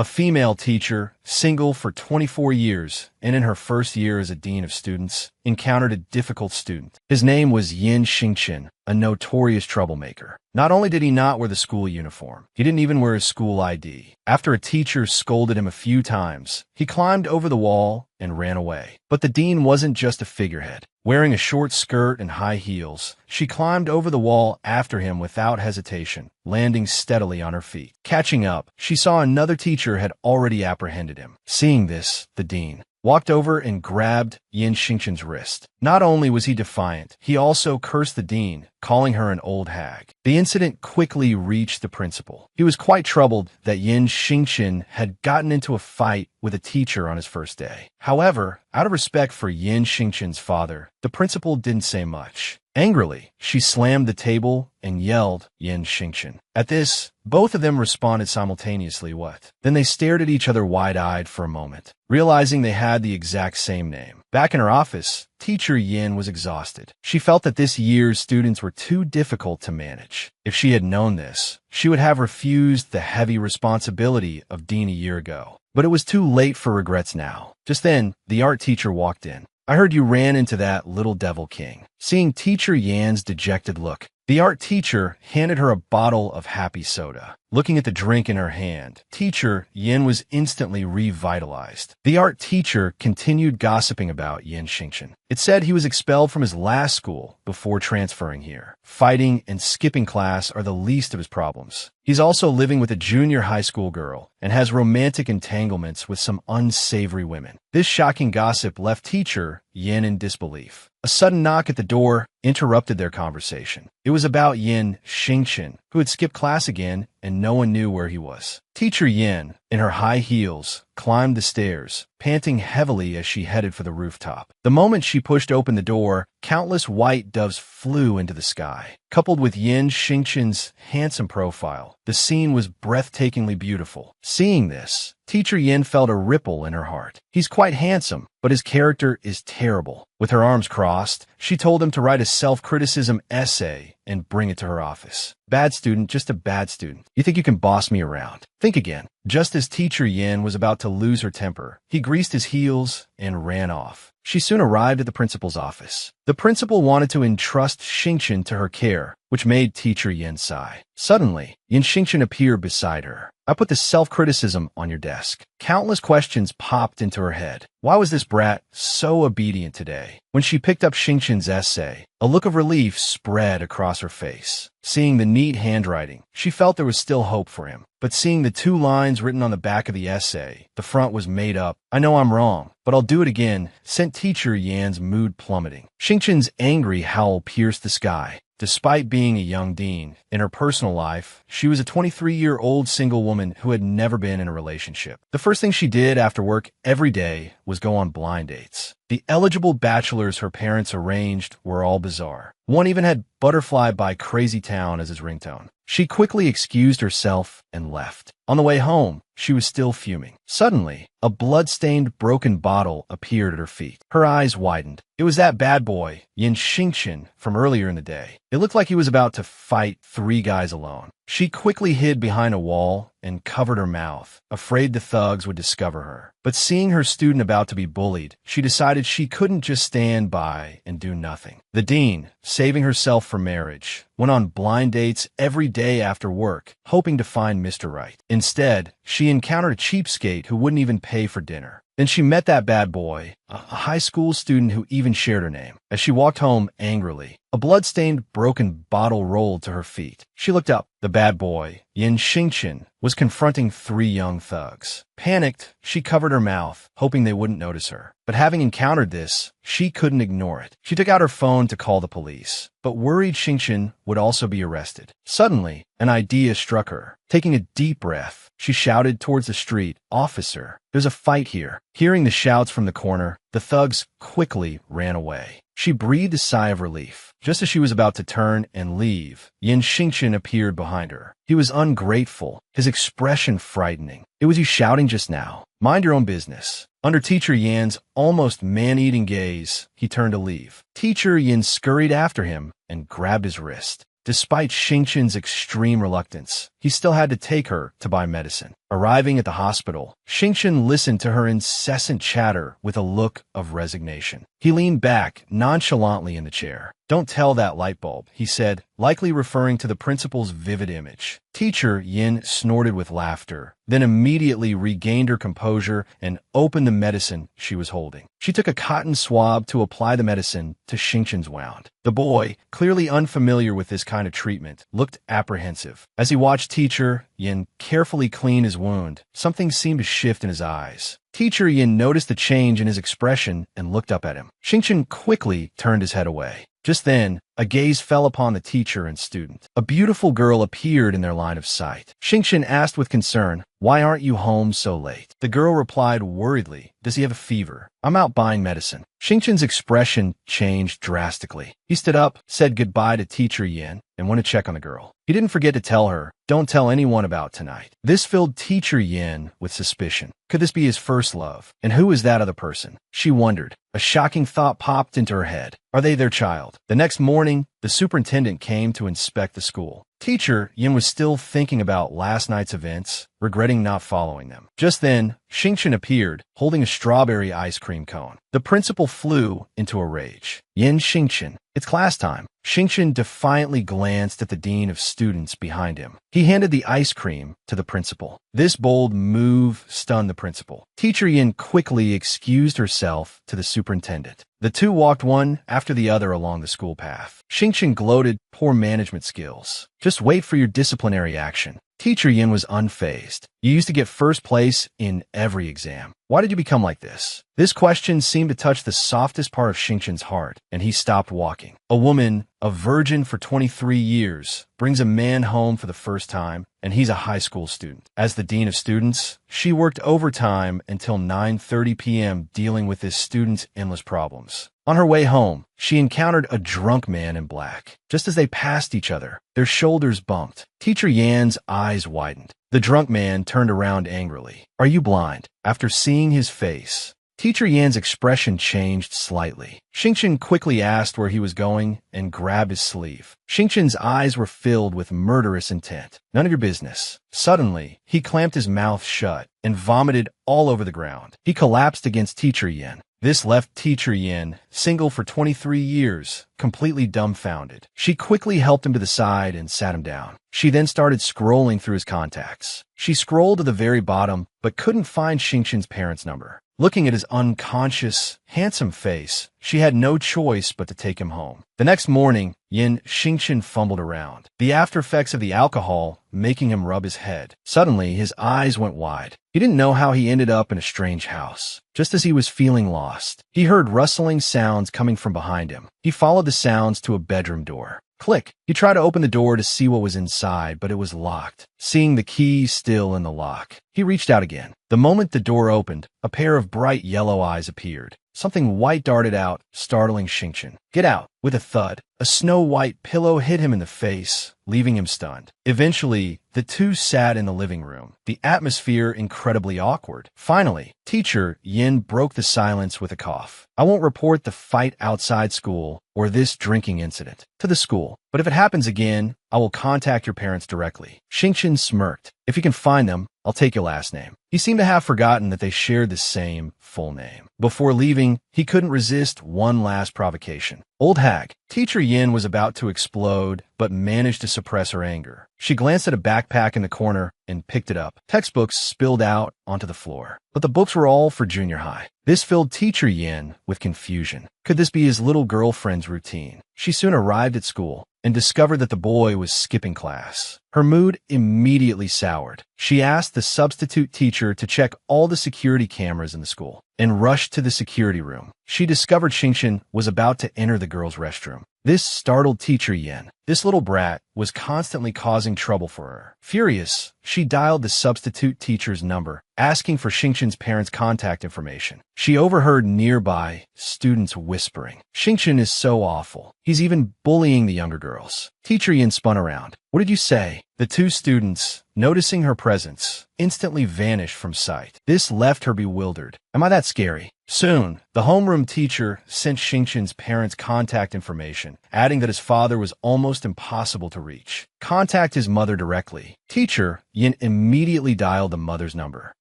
a female teacher, single for 24 years, and in her first year as a dean of students, encountered a difficult student. His name was Yin Xingchen, a notorious troublemaker. Not only did he not wear the school uniform, he didn't even wear his school ID. After a teacher scolded him a few times, he climbed over the wall and ran away. But the dean wasn't just a figurehead. Wearing a short skirt and high heels, she climbed over the wall after him without hesitation, landing steadily on her feet. Catching up, she saw another teacher had already apprehended him. Seeing this, the dean walked over and grabbed Yin Xingchen's wrist. Not only was he defiant, he also cursed the dean, calling her an old hag. The incident quickly reached the principal. He was quite troubled that Yin Xingchen had gotten into a fight with a teacher on his first day. However, out of respect for Yin Xingchen's father, the principal didn't say much. Angrily, she slammed the table and yelled, "Yin Xingchen." At this, both of them responded simultaneously, "What?" Then they stared at each other wide-eyed for a moment, realizing they had the exact same name. Back in her office, Teacher Yin was exhausted. She felt that this year's students were too difficult to manage. If she had known this, she would have refused the heavy responsibility of dean a year ago. But it was too late for regrets now. Just then, the art teacher walked in. "I heard you ran into that little devil king." Seeing Teacher Yan's dejected look, the art teacher handed her a bottle of happy soda. Looking at the drink in her hand, Teacher Yin was instantly revitalized. The art teacher continued gossiping about Yin Xingchen. It said he was expelled from his last school before transferring here. Fighting and skipping class are the least of his problems. He's also living with a junior high school girl and has romantic entanglements with some unsavory women. This shocking gossip left Teacher Yin in disbelief. A sudden knock at the door interrupted their conversation. It was about Yin Xingchen, who had skipped class again, and no one knew where he was. Teacher Yin, in her high heels, climbed the stairs, panting heavily as she headed for the rooftop. The moment she pushed open the door, countless white doves flew into the sky. Coupled with Yin Xingchen's handsome profile, the scene was breathtakingly beautiful. Seeing this, Teacher Yin felt a ripple in her heart. He's quite handsome, but his character is terrible. With her arms crossed, she told him to write a self-criticism essay and bring it to her office. "Bad student, just a bad student. You think you can boss me around? Think again." Just as Teacher Yin was about to lose her temper, he greased his heels and ran off. She soon arrived at the principal's office. The principal wanted to entrust Xingchen to her care, which made Teacher Yin sigh. Suddenly, Yin Xingchen appeared beside her. "I put the self-criticism on your desk." Countless questions popped into her head. Why was this brat so obedient today? When she picked up Xingchen's essay, a look of relief spread across her face. Seeing the neat handwriting, she felt there was still hope for him. But seeing the 2 lines written on the back of the essay, the front was made up, "I know I'm wrong, but I'll do it again," sent Teacher Yan's mood plummeting. Xingchen's angry howl pierced the sky. Despite being a young dean, in her personal life, she was a 23-year-old single woman who had never been in a relationship. The first thing she did after work every day was go on blind dates. The eligible bachelors her parents arranged were all bizarre. One even had Butterfly by Crazy Town as his ringtone. She quickly excused herself and left. On the way home, she was still fuming. Suddenly, a blood-stained broken bottle appeared at her feet. Her eyes widened. It was that bad boy, Yin Xingchen, from earlier in the day. It looked like he was about to fight 3 guys alone. She quickly hid behind a wall and covered her mouth, afraid the thugs would discover her. But seeing her student about to be bullied, she decided she couldn't just stand by and do nothing. The dean, saving herself for marriage, went on blind dates every day after work, hoping to find Mr. Right. Instead, she encountered a cheapskate who wouldn't even pay for dinner. Then she met that bad boy, a high school student who even shared her name. As she walked home angrily, a blood-stained broken bottle rolled to her feet. She looked up. The bad boy, Yin Xingchen, was confronting 3 young thugs. Panicked, she covered her mouth, hoping they wouldn't notice her. But having encountered this, she couldn't ignore it. She took out her phone to call the police, but worried Xingchen would also be arrested. Suddenly, an idea struck her. Taking a deep breath, she shouted towards the street, "Officer, there's a fight here." Hearing the shouts from the corner, the thugs quickly ran away. She breathed a sigh of relief. Just as she was about to turn and leave, Yin Xingchen appeared behind her. He was ungrateful, his expression frightening. "It was you shouting just now. Mind your own business." Under Teacher Yan's almost man-eating gaze, he turned to leave. Teacher Yin scurried after him and grabbed his wrist. Despite Xingchen's extreme reluctance, he still had to take her to buy medicine. Arriving at the hospital, Xingchen listened to her incessant chatter with a look of resignation. He leaned back nonchalantly in the chair. "Don't tell that light bulb," he said, likely referring to the principal's vivid image. Teacher Yin snorted with laughter, then immediately regained her composure and opened the medicine she was holding. She took a cotton swab to apply the medicine to Xingchen's wound. The boy, clearly unfamiliar with this kind of treatment, looked apprehensive. As he watched Teacher Yin carefully clean his wound, something seemed to shift in his eyes. Teacher Yin noticed the change in his expression and looked up at him. Xingchen quickly turned his head away. Just then, a gaze fell upon the teacher and student. A beautiful girl appeared in their line of sight. Xingchen asked with concern, "Why aren't you home so late?" The girl replied worriedly, "Does he have a fever? I'm out buying medicine." Xingchen's expression changed drastically. He stood up, said goodbye to Teacher Yin, and went to check on the girl. He didn't forget to tell her, "Don't tell anyone about tonight." This filled Teacher Yin with suspicion. Could this be his first love? And who is that other person? She wondered. A shocking thought popped into her head. Are they their child? The next morning, the superintendent came to inspect the school. Teacher Yin was still thinking about last night's events, regretting not following them. Just then, Xingchen appeared, holding a strawberry ice cream cone. The principal flew into a rage. "Yin Xingchen, it's class time." Xingchen defiantly glanced at the dean of students behind him. He handed the ice cream to the principal. This bold move stunned the principal. Teacher Yin quickly excused herself to the superintendent. The two walked one after the other along the school path. Xingchen gloated, "Poor management skills. Just wait for your disciplinary action." Teacher Yin was unfazed. "You used to get first place in every exam. Why did you become like this?" This question seemed to touch the softest part of Xingchen's heart, and he stopped walking. A woman, a virgin for 23 years, brings a man home for the first time, and he's a high school student. As the dean of students, she worked overtime until 9:30 p.m. dealing with this student's endless problems. On her way home, she encountered a drunk man in black. Just as they passed each other, their shoulders bumped. Teacher Yan's eyes widened. The drunk man turned around angrily. "Are you blind?" After seeing his face, Teacher Yan's expression changed slightly. Xingchen quickly asked where he was going and grabbed his sleeve. Xingchen's eyes were filled with murderous intent. "None of your business." Suddenly, he clamped his mouth shut and vomited all over the ground. He collapsed against Teacher Yin. This left Teacher Yin, single for 23 years, completely dumbfounded. She quickly helped him to the side and sat him down. She then started scrolling through his contacts. She scrolled to the very bottom, but couldn't find Xingchen's parents' number. Looking at his unconscious, handsome face, she had no choice but to take him home. The next morning, Yin Xingchen fumbled around, the after effects of the alcohol making him rub his head. Suddenly, his eyes went wide. He didn't know how he ended up in a strange house. Just as he was feeling lost, he heard rustling sounds coming from behind him. He followed the sounds to a bedroom door. Click. He tried to open the door to see what was inside, but it was locked. Seeing the key still in the lock, he reached out again. The moment the door opened, a pair of bright yellow eyes appeared. Something white darted out, startling Xingchen. "Get out!" With a thud, a snow-white pillow hit him in the face, leaving him stunned. Eventually, the two sat in the living room, the atmosphere incredibly awkward. Finally, Teacher Yin broke the silence with a cough. "I won't report the fight outside school or this drinking incident to the school, but if it happens again, I will contact your parents directly." Xingchen smirked. "If you can find them, I'll take your last name." He seemed to have forgotten that they shared the same full name. Before leaving, he couldn't resist one last provocation. "Old hag." Teacher Yin was about to explode, but managed to suppress her anger. She glanced at a backpack in the corner and picked it up. Textbooks spilled out onto the floor, but the books were all for junior high. This filled Teacher Yin with confusion. Could this be his little girlfriend's routine? She soon arrived at school and discovered that the boy was skipping class. Her mood immediately soured. She asked the substitute teacher to check all the security cameras in the school and rushed to the security room. She discovered Xingchen was about to enter the girls' restroom. This startled Teacher Yin. This little brat was constantly causing trouble for her. Furious, she dialed the substitute teacher's number, asking for Xingchen's parents' contact information. She overheard nearby students whispering, "Xingchen is so awful. He's even bullying the younger girls." Teacher Yin spun around. What did you say? The two students, noticing her presence, instantly vanished from sight. This left her bewildered. Am I that scary? Soon, the homeroom teacher sent Xingqian's parents' contact information, adding that his father was almost impossible to reach. Contact his mother directly. Teacher Yin immediately dialed the mother's number.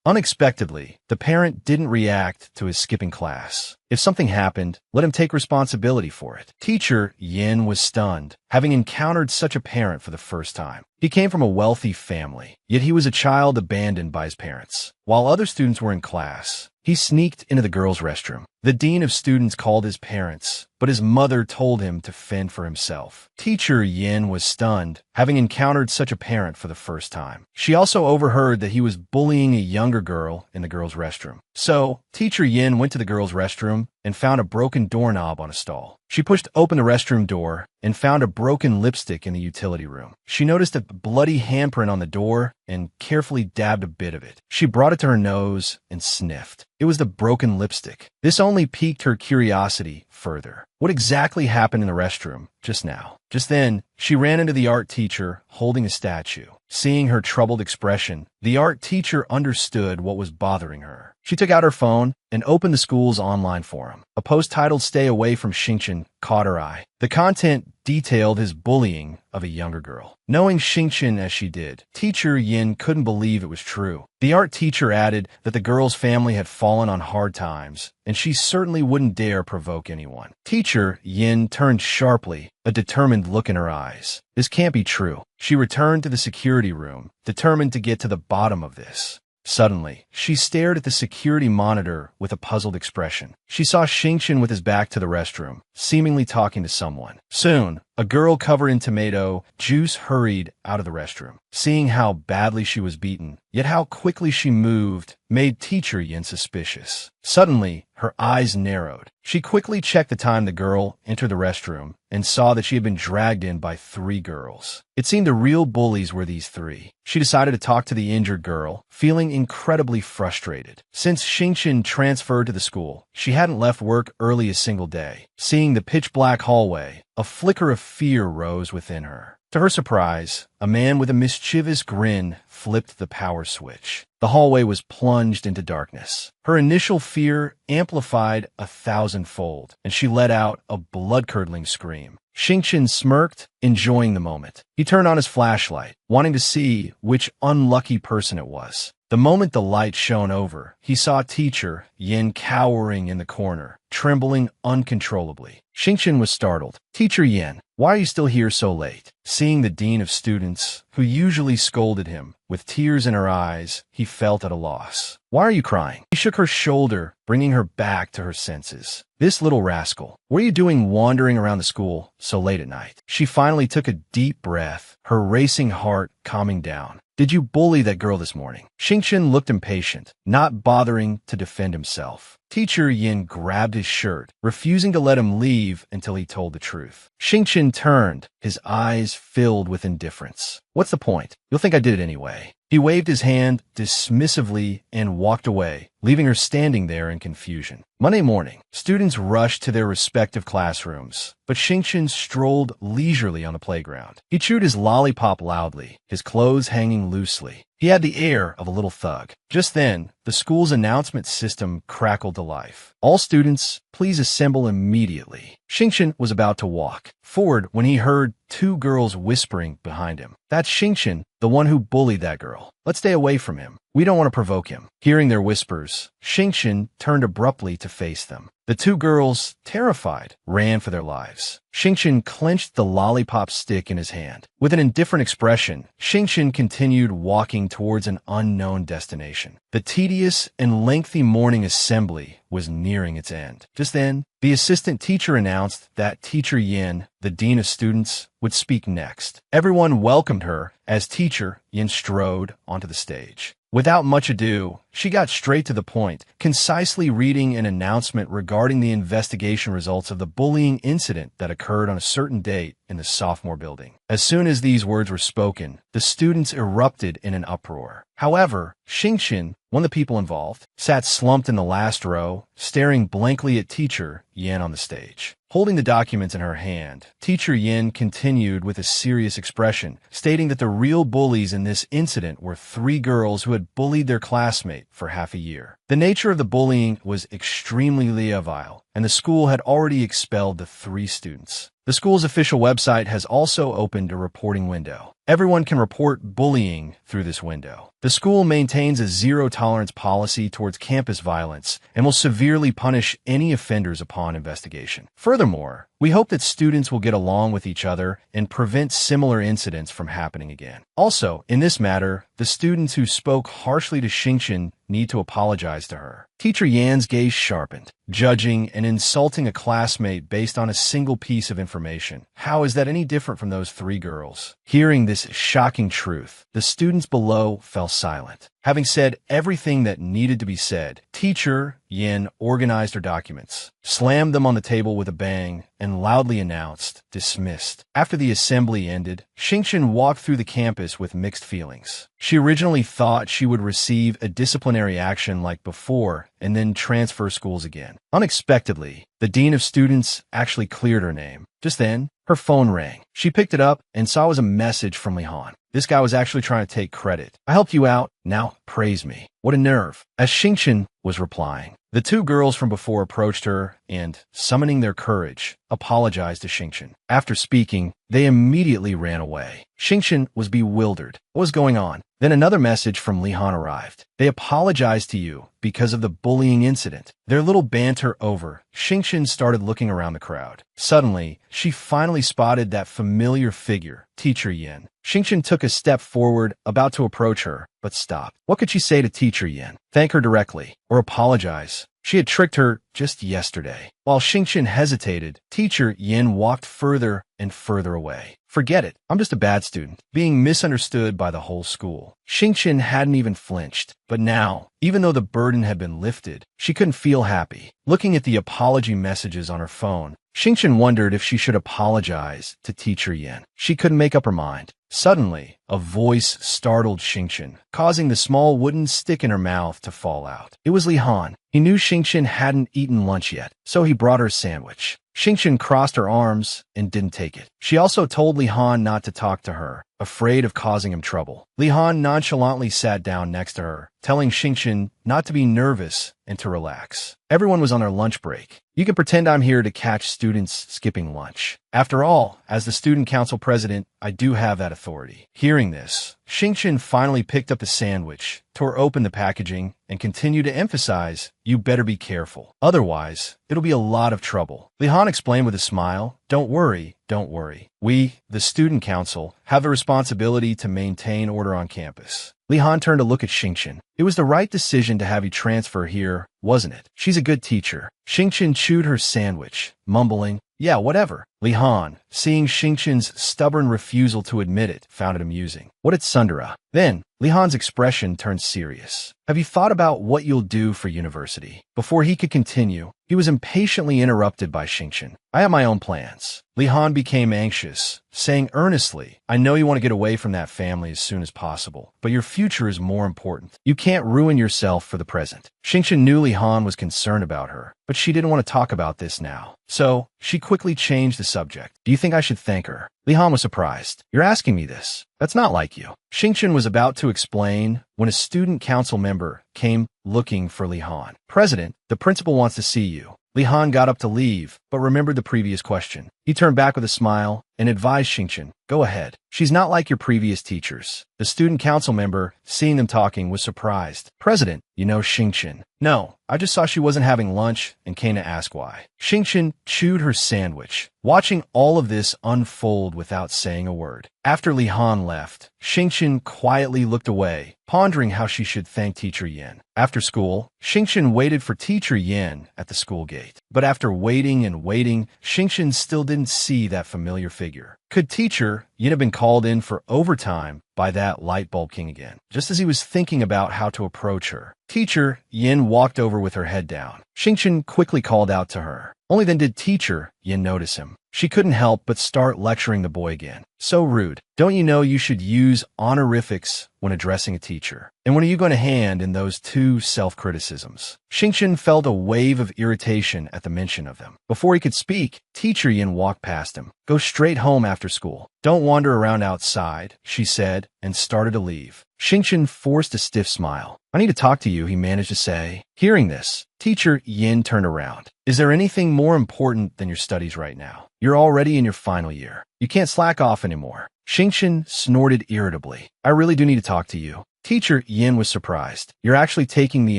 Unexpectedly, the parent didn't react to his skipping class. If something happened, let him take responsibility for it. Teacher Yin was stunned, having encountered such a parent for the first time. He came from a wealthy family, yet he was a child abandoned by his parents. While other students were in class, he sneaked into the girls' restroom. The dean of students called his parents, but his mother told him to fend for himself. Teacher Yin was stunned, having encountered such a parent for the first time. She also overheard that he was bullying a younger girl in the girls' restroom. So, Teacher Yin went to the girls' restroom and found a broken doorknob on a stall. She pushed open the restroom door and found a broken lipstick in the utility room. She noticed a bloody handprint on the door and carefully dabbed a bit of it. She brought it to her nose and sniffed. It was the broken lipstick. This only piqued her curiosity further. What exactly happened in the restroom just now? Just then, she ran into the art teacher holding a statue. Seeing her troubled expression, the art teacher understood what was bothering her. She took out her phone and opened the school's online forum. A post titled "Stay Away from Xingqian" caught her eye. The content detailed his bullying of a younger girl. Knowing Xingqian as she did, Teacher Yin couldn't believe it was true. The art teacher added that the girl's family had fallen on hard times, and she certainly wouldn't dare provoke anyone. Teacher Yin turned sharply, a determined look in her eyes. This can't be true. She returned to the security room, determined to get to the bottom of this. Suddenly, she stared at the security monitor with a puzzled expression. She saw Xingqian with his back to the restroom, seemingly talking to someone. Soon, a girl covered in tomato juice hurried out of the restroom. Seeing how badly she was beaten, yet how quickly she moved, made Teacher Yin suspicious. Suddenly, her eyes narrowed. She quickly checked the time the girl entered the restroom and saw that she had been dragged in by 3 girls. It seemed the real bullies were these 3. She decided to talk to the injured girl, feeling incredibly frustrated. Since Xingqian transferred to the school, she hadn't left work early a single day. Seeing the pitch-black hallway, a flicker of fear rose within her. To her surprise, a man with a mischievous grin flipped the power switch. The hallway was plunged into darkness. Her initial fear amplified 1,000-fold, and she let out a blood-curdling scream. Xingqian smirked, enjoying the moment. He turned on his flashlight, wanting to see which unlucky person it was. The moment the light shone over, he saw Teacher Yin cowering in the corner, trembling uncontrollably. Xingqian was startled. "Teacher Yin, why are you still here so late?" Seeing the dean of students, who usually scolded him, with tears in her eyes, he felt at a loss. "Why are you crying?" He shook her shoulder, bringing her back to her senses. "This little rascal, what are you doing wandering around the school so late at night?" She finally took a deep breath, her racing heart calming down. "Did you bully that girl this morning?" Xingqian looked impatient, not bothering to defend himself. Teacher Yin grabbed his shirt, refusing to let him leave until he told the truth. Xingqian turned, his eyes filled with indifference. "What's the point? You'll think I did it anyway." He waved his hand dismissively and walked away, leaving her standing there in confusion. Monday morning, students rushed to their respective classrooms, but Xingqian strolled leisurely on the playground. He chewed his lollipop loudly, his clothes hanging loosely. He had the air of a little thug. Just then, the school's announcement system crackled to life. "All students, please assemble immediately." Xingqian was about to walk forward when he heard 2 girls whispering behind him. "That's Xingqian, the one who bullied that girl. Let's stay away from him. We don't want to provoke him." Hearing their whispers, Xingqian turned abruptly to face them. The 2 girls, terrified, ran for their lives. Xingqian clenched the lollipop stick in his hand. With an indifferent expression, Xingqian continued walking towards an unknown destination. The tedious and lengthy morning assembly was nearing its end. Just then, the assistant teacher announced that Teacher Yin, the dean of students, would speak next. Everyone welcomed her as Teacher Yin strode onto the stage. Without much ado, she got straight to the point, concisely reading an announcement regarding the investigation results of the bullying incident that occurred on a certain date in the sophomore building. As soon as these words were spoken, the students erupted in an uproar. However, Xingqian, one of the people involved, sat slumped in the last row, staring blankly at Teacher Yin on the stage. Holding the documents in her hand, Teacher Yin continued with a serious expression, stating that the real bullies in this incident were 3 girls who had bullied their classmate for half a year. The nature of the bullying was extremely vile, and the school had already expelled the 3 students. The school's official website has also opened a reporting window. Everyone can report bullying through this window. The school maintains a zero-tolerance policy towards campus violence and will severely punish any offenders upon investigation. Furthermore, we hope that students will get along with each other and prevent similar incidents from happening again. Also, in this matter, the students who spoke harshly to Xingqian need to apologize to her. Teacher Yan's gaze sharpened, judging and insulting a classmate based on a single piece of information. How is that any different from those 3 girls? Hearing this shocking truth, the students below fell silent. Having said everything that needed to be said, Teacher Yin organized her documents, slammed them on the table with a bang, and loudly announced, "Dismissed." After the assembly ended, Xingqian walked through the campus with mixed feelings. She originally thought she would receive a disciplinary action like before and then transfer schools again. Unexpectedly, the dean of students actually cleared her name. Just then, her phone rang. She picked it up and saw it was a message from Lihan. This guy was actually trying to take credit. "I helped you out, now praise me." What a nerve. As Xingqian was replying, the 2 girls from before approached her and, summoning their courage, apologized to Xingqian. After speaking, they immediately ran away. Xingqian was bewildered. What was going on? Then another message from Lihan arrived. "They apologized to you because of the bullying incident." Their little banter over, Xingqian started looking around the crowd. Suddenly, she finally spotted that familiar figure, Teacher Yin. Xingqian took a step forward, about to approach her, but stopped. What could she say to Teacher Yin? Thank her directly, or apologize? She had tricked her just yesterday. While Xingqian hesitated, Teacher Yin walked further and further away. "Forget it. I'm just a bad student," being misunderstood by the whole school. Xingqian hadn't even flinched. But now, even though the burden had been lifted, she couldn't feel happy. Looking at the apology messages on her phone, Xingqian wondered if she should apologize to Teacher Yin. She couldn't make up her mind. Suddenly, a voice startled Xingqian, causing the small wooden stick in her mouth to fall out. It was Lihan. He knew Xingqian hadn't eaten lunch yet, so he brought her a sandwich. Xingqian crossed her arms and didn't take it. She also told Lihan not to talk to her, afraid of causing him trouble. Lihan nonchalantly sat down next to her, telling Xingqian not to be nervous and to relax. Everyone was on their lunch break. "You can pretend I'm here to catch students skipping lunch. After all, as the student council president, I do have that authority." Hearing this, Xingqian finally picked up the sandwich, tore open the packaging, and continued to emphasize, "You better be careful. Otherwise, it'll be a lot of trouble." Lihan explained with a smile, Don't worry. We, the student council, have the responsibility to maintain order on campus." Lihan turned to look at Xingqian. "It was the right decision to have you transfer here, wasn't it? She's a good teacher." Xingqian chewed her sandwich, mumbling, "Yeah, whatever." Lihan, seeing Xingqian's stubborn refusal to admit it, found it amusing. "What at Sundara?" Then, Lihan's expression turned serious. "Have you thought about what you'll do for university?" Before he could continue, he was impatiently interrupted by Xingqian. "I have my own plans." Lihan became anxious, saying earnestly, "I know you want to get away from that family as soon as possible, but your future is more important. You can't ruin yourself for the present." Xingqian knew Lihan was concerned about her, but she didn't want to talk about this now. So, she quickly changed the subject. "Do you think I should thank her?" Lihan was surprised. "You're asking me this? That's not like you." Xingqian was about to explain when a student council member came looking for Lihan. "President, the principal wants to see you." Lihan got up to leave, but remembered the previous question. He turned back with a smile and advised Xingqian, "Go ahead. She's not like your previous teachers." The student council member, seeing them talking, was surprised. "President, you know Xingqian?" "No, I just saw she wasn't having lunch and came to ask why." Xingqian chewed her sandwich, watching all of this unfold without saying a word. After Lihan left, Xingqian quietly looked away, pondering how she should thank Teacher Yin. After school, Xingqian waited for Teacher Yin at the school gate. But after waiting and waiting, Xingqian still didn't see that familiar figure. Could Teacher Yin have been called in for overtime by that light bulb king again? Just as he was thinking about how to approach her, Teacher Yin walked over with her head down. Xingqian quickly called out to her. Only then did Teacher Yin notice him. She couldn't help but start lecturing the boy again. So rude. Don't you know you should use honorifics when addressing a teacher? And when are you going to hand in those two self-criticisms? Xingqian felt a wave of irritation at the mention of them. Before he could speak, Teacher Yin walked past him. Go straight home after school. Don't wander around outside, she said, and started to leave. Xingqian forced a stiff smile. I need to talk to you, he managed to say. Hearing this, Teacher Yin turned around. Is there anything more important than your studies right now? You're already in your final year. You can't slack off anymore. Xingqian snorted irritably. I really do need to talk to you. Teacher Yin was surprised. You're actually taking the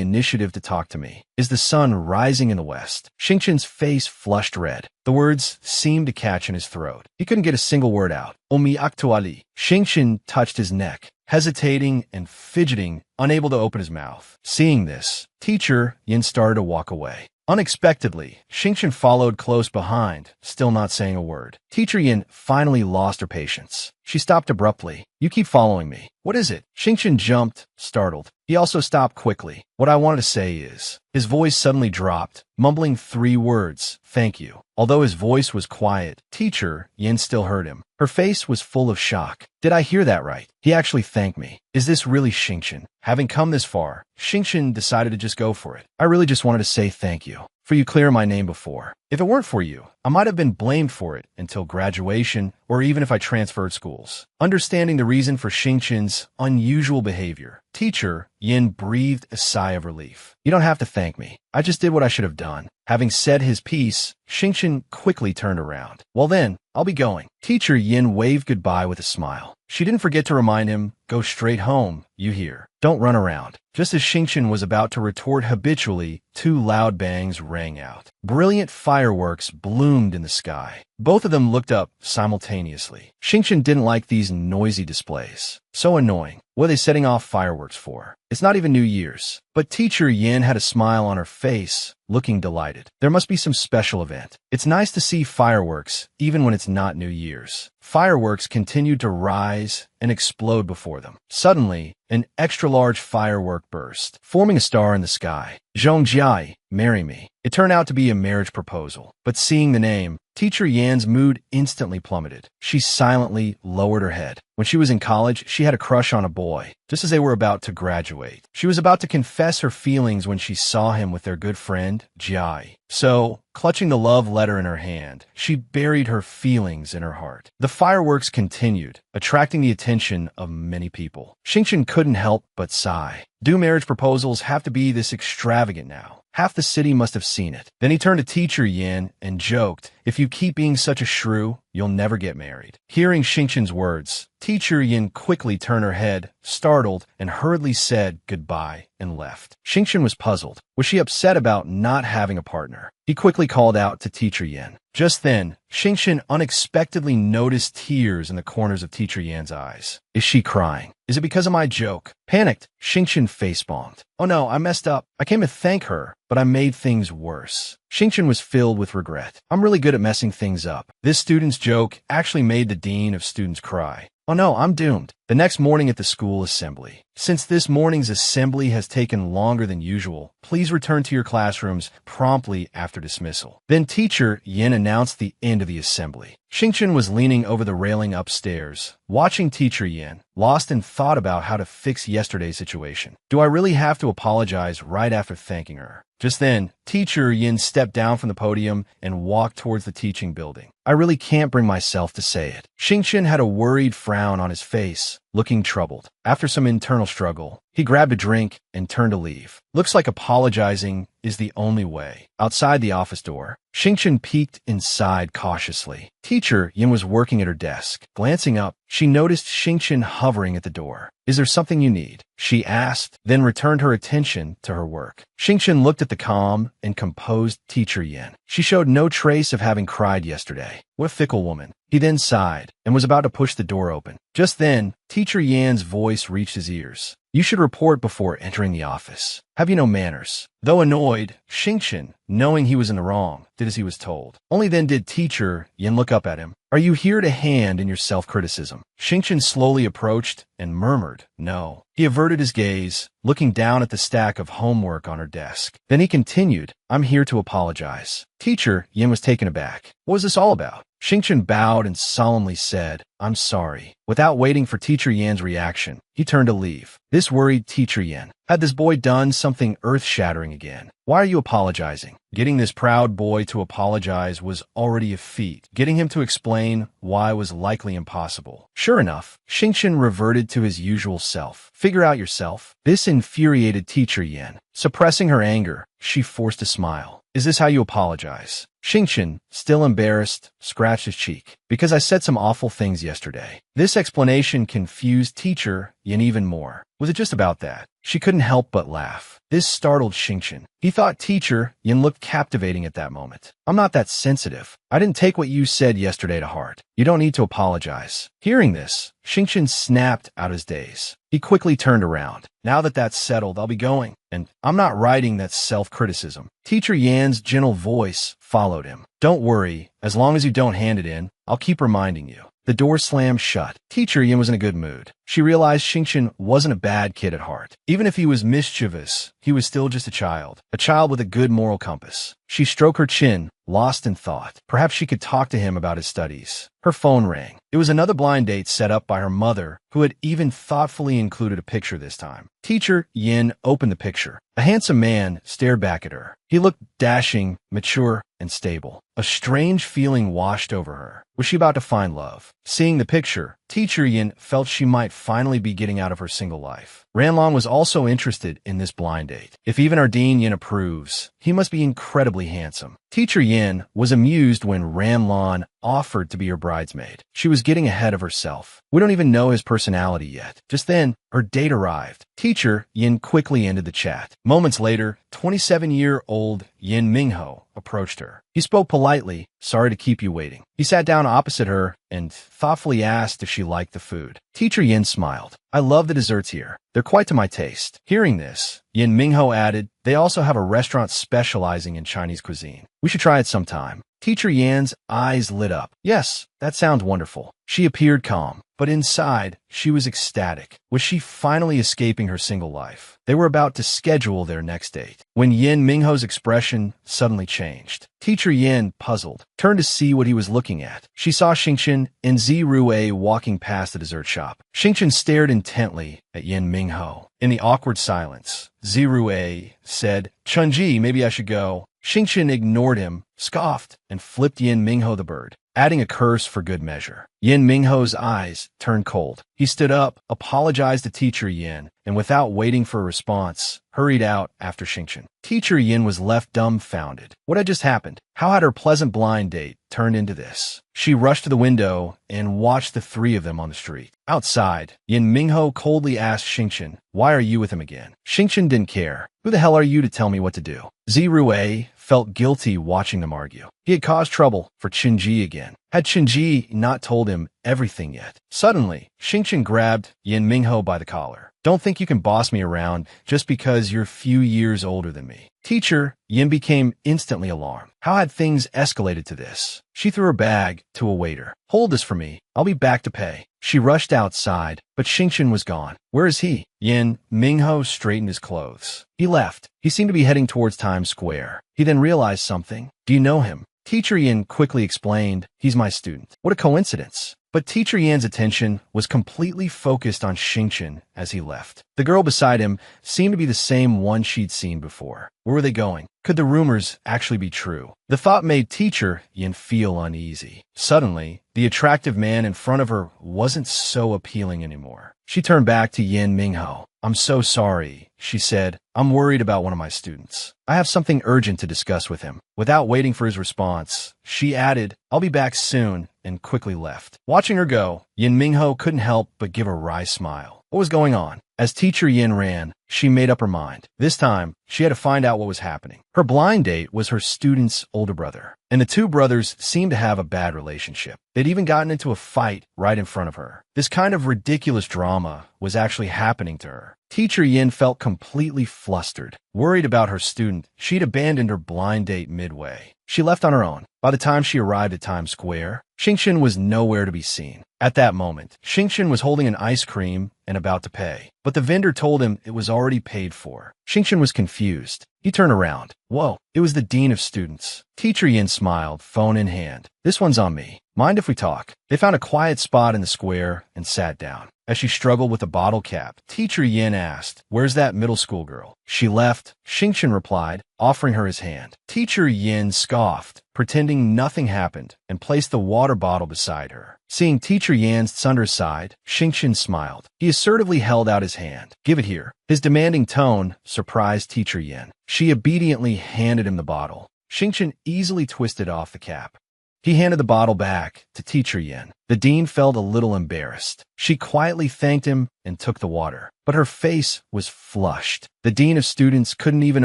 initiative to talk to me. Is the sun rising in the west? Xingqian's face flushed red. The words seemed to catch in his throat. He couldn't get a single word out. Omi actuali. Xingqian touched his neck, hesitating and fidgeting, unable to open his mouth. Seeing this, Teacher Yin started to walk away. Unexpectedly, Xingqian followed close behind, still not saying a word. Teacher Yin finally lost her patience. She stopped abruptly. You keep following me. What is it? Xingqian jumped, startled. He also stopped quickly. What I wanted to say is... His voice suddenly dropped, mumbling 3 words, thank you. Although his voice was quiet, Teacher Yin still heard him. Her face was full of shock. Did I hear that right? He actually thanked me. Is this really Xingqian? Having come this far, Xingqian decided to just go for it. I really just wanted to say thank you for you clearing my name before. If it weren't for you, I might have been blamed for it until graduation or even if I transferred schools. Understanding the reason for Xingqian's unusual behavior, Teacher Yin breathed a sigh of relief. You don't have to thank me. I just did what I should have done. Having said his piece, Xingqian quickly turned around. Well then, I'll be going. Teacher Yin waved goodbye with a smile. She didn't forget to remind him, go straight home, you hear. Don't run around. Just as Xingqian was about to retort habitually, 2 loud bangs rang out. Brilliant fireworks bloomed in the sky. Both of them looked up simultaneously. Xingqian didn't like these noisy displays. So annoying. What are they setting off fireworks for? It's not even New Year's. But Teacher Yin had a smile on her face, looking delighted. There must be some special event. It's nice to see fireworks, even when it's not New Year's. Fireworks continued to rise and explode before them. Suddenly, an extra-large firework burst, forming a star in the sky. Zhongjiai, marry me. It turned out to be a marriage proposal. But seeing the name, Teacher Yan's mood instantly plummeted. She silently lowered her head. When she was in college, she had a crush on a boy, just as they were about to graduate. She was about to confess her feelings when she saw him with their good friend, Jiai. So, clutching the love letter in her hand, she buried her feelings in her heart. The fireworks continued, attracting the attention of many people. Xingqian couldn't help but sigh. Do marriage proposals have to be this extravagant now? Half the city must have seen it. Then he turned to Teacher Yin and joked, if you keep being such a shrew, you'll never get married. Hearing Xingqian's words, Teacher Yin quickly turned her head, startled, and hurriedly said goodbye and left. Xingqian was puzzled. Was she upset about not having a partner? He quickly called out to Teacher Yin. Just then, Xingqian unexpectedly noticed tears in the corners of Teacher Yan's eyes. Is she crying? Is it because of my joke? Panicked, Xingqian facepalmed. Oh no, I messed up. I came to thank her, but I made things worse. Xingqian was filled with regret. I'm really good at messing things up. This student's joke actually made the dean of students cry. Oh no, I'm doomed. The next morning at the school assembly. Since this morning's assembly has taken longer than usual, please return to your classrooms promptly after dismissal. Then Teacher Yin announced the end of the assembly. Xingqian was leaning over the railing upstairs, watching Teacher Yin, lost in thought about how to fix yesterday's situation. Do I really have to apologize right after thanking her? Just then, Teacher Yin stepped down from the podium and walked towards the teaching building. I really can't bring myself to say it. Xingqian had a worried frown on his face, looking troubled. After some internal struggle, he grabbed a drink and turned to leave. Looks like apologizing is the only way. Outside the office door, Xingqian peeked inside cautiously. Teacher Yin was working at her desk. Glancing up, she noticed Xingqian hovering at the door. Is there something you need? She asked, then returned her attention to her work. Xingqian looked at the calm and composed Teacher Yin. She showed no trace of having cried yesterday. What a fickle woman. He then sighed and was about to push the door open. Just then, Teacher Yan's voice reached his ears. You should report before entering the office. Have you no manners? Though annoyed, Xingqian, knowing he was in the wrong, did as he was told. Only then did teacher Yin look up at him. Are you here to hand in your self-criticism? Xingqian slowly approached and murmured, no. He averted his gaze, looking down at the stack of homework on her desk. Then he continued, I'm here to apologize. Teacher Yin was taken aback. What was this all about? Xingqian bowed and solemnly said, I'm sorry. Without waiting for Teacher Yan's reaction, he turned to leave. This worried Teacher Yan. Had this boy done something earth-shattering again? Why are you apologizing? Getting this proud boy to apologize was already a feat. Getting him to explain why was likely impossible. Sure enough, Xingqian reverted to his usual self. Figure out yourself. This infuriated Teacher Yan. Suppressing her anger, she forced a smile. Is this how you apologize? Xingqian, still embarrassed, scratched his cheek. Because I said some awful things yesterday. This explanation confused Teacher Yin even more. Was it just about that? She couldn't help but laugh. This startled Xingqian. He thought Teacher Yin looked captivating at that moment. I'm not that sensitive. I didn't take what you said yesterday to heart. You don't need to apologize. Hearing this, Xingqian snapped out his daze. He quickly turned around. Now that that's settled, I'll be going. And I'm not writing that self-criticism. Teacher Yan's gentle voice followed him. Don't worry. As long as you don't hand it in, I'll keep reminding you. The door slammed shut. Teacher Yin was in a good mood. She realized Xingqian wasn't a bad kid at heart. Even if he was mischievous, he was still just a child with a good moral compass. She stroked her chin, lost in thought. Perhaps she could talk to him about his studies. Her phone rang. It was another blind date set up by her mother, who had even thoughtfully included a picture this time. Teacher Yin opened the picture. A handsome man stared back at her. He looked dashing, mature, and stable. A strange feeling washed over her. Was she about to find love? Seeing the picture, Teacher Yin felt she might finally be getting out of her single life. Ranlong was also interested in this blind date. If even our Dean Yin approves, he must be incredibly handsome. Teacher Yin was amused when Ranlong offered to be her bridesmaid. She was getting ahead of herself. We don't even know his personality yet. Just then, her date arrived. Teacher Yin quickly ended the chat. Moments later, 27-year-old Yin Mingho approached her. He spoke politely, sorry to keep you waiting. He sat down opposite her and thoughtfully asked if she liked the food. Teacher Yin smiled. I love the desserts here. They're quite to my taste. Hearing this, Yin Mingho added, they also have a restaurant specializing in Chinese cuisine. We should try it sometime. Teacher Yan's eyes lit up. Yes, that sounds wonderful. She appeared calm, but inside, she was ecstatic. Was she finally escaping her single life? They were about to schedule their next date, when Yin Mingho's expression suddenly changed. Teacher Yin, puzzled, turned to see what he was looking at. She saw Xingqian and Zirue walking past the dessert shop. Xingqian stared intently at Yin Mingho. In the awkward silence, Zirue said, Chunji, maybe I should go. Xingqian ignored him, scoffed, and flipped Yin Mingho the bird, adding a curse for good measure. Yin Mingho's eyes turned cold. He stood up, apologized to Teacher Yin, and without waiting for a response, hurried out after Xingqian. Teacher Yin was left dumbfounded. What had just happened? How had her pleasant blind date turned into this? She rushed to the window and watched the three of them on the street. Outside, Yin Mingho coldly asked Xingqian, why are you with him again? Xingqian didn't care. Who the hell are you to tell me what to do? Zirue felt guilty watching them argue. He had caused trouble for Qinji again. Had Qinji not told him everything yet? Suddenly, Xingqian grabbed Yin Mingho by the collar. Don't think you can boss me around just because you're a few years older than me. Teacher Yin became instantly alarmed. How had things escalated to this? She threw her bag to a waiter. Hold this for me. I'll be back to pay. She rushed outside, but Xingqian was gone. Where is he? Yin Mingho straightened his clothes. He left. He seemed to be heading towards Times Square. He then realized something. Do you know him? Teacher Yin quickly explained, he's my student. What a coincidence. But Teacher Yan's attention was completely focused on Xingqian as he left. The girl beside him seemed to be the same one she'd seen before. Where were they going? Could the rumors actually be true? The thought made Teacher Yin feel uneasy. Suddenly, the attractive man in front of her wasn't so appealing anymore. She turned back to Yin Mingho. I'm so sorry, she said. I'm worried about one of my students. I have something urgent to discuss with him. Without waiting for his response, she added, I'll be back soon, and quickly left. Watching her go, Yin Mingho couldn't help but give a wry smile. What was going on? As Teacher Yin ran, she made up her mind. This time, she had to find out what was happening. Her blind date was her student's older brother, and the two brothers seemed to have a bad relationship. They'd even gotten into a fight right in front of her. This kind of ridiculous drama was actually happening to her. Teacher Yin felt completely flustered. Worried about her student, she'd abandoned her blind date midway. She left on her own. By the time she arrived at Times Square, Xingchen was nowhere to be seen. At that moment, Xingchen was holding an ice cream and about to pay, but the vendor told him it was already paid for. Xingchen was confused. He turned around. Whoa, it was the dean of students. Teacher Yin smiled, phone in hand. This one's on me. Mind if we talk? They found a quiet spot in the square and sat down. As she struggled with a bottle cap, Teacher Yin asked, "Where's that middle school girl?" "She left," Xingchen replied, offering her his hand. Teacher Yin scoffed, pretending nothing happened, and placed the water bottle beside her. Seeing Teacher Yan's underside, Xingchen smiled. He assertively held out his hand. "Give it here." His demanding tone surprised Teacher Yin. She obediently handed him the bottle. Xingchen easily twisted off the cap. He handed the bottle back to Teacher Yin. The dean felt a little embarrassed. She quietly thanked him and took the water, but her face was flushed. The dean of students couldn't even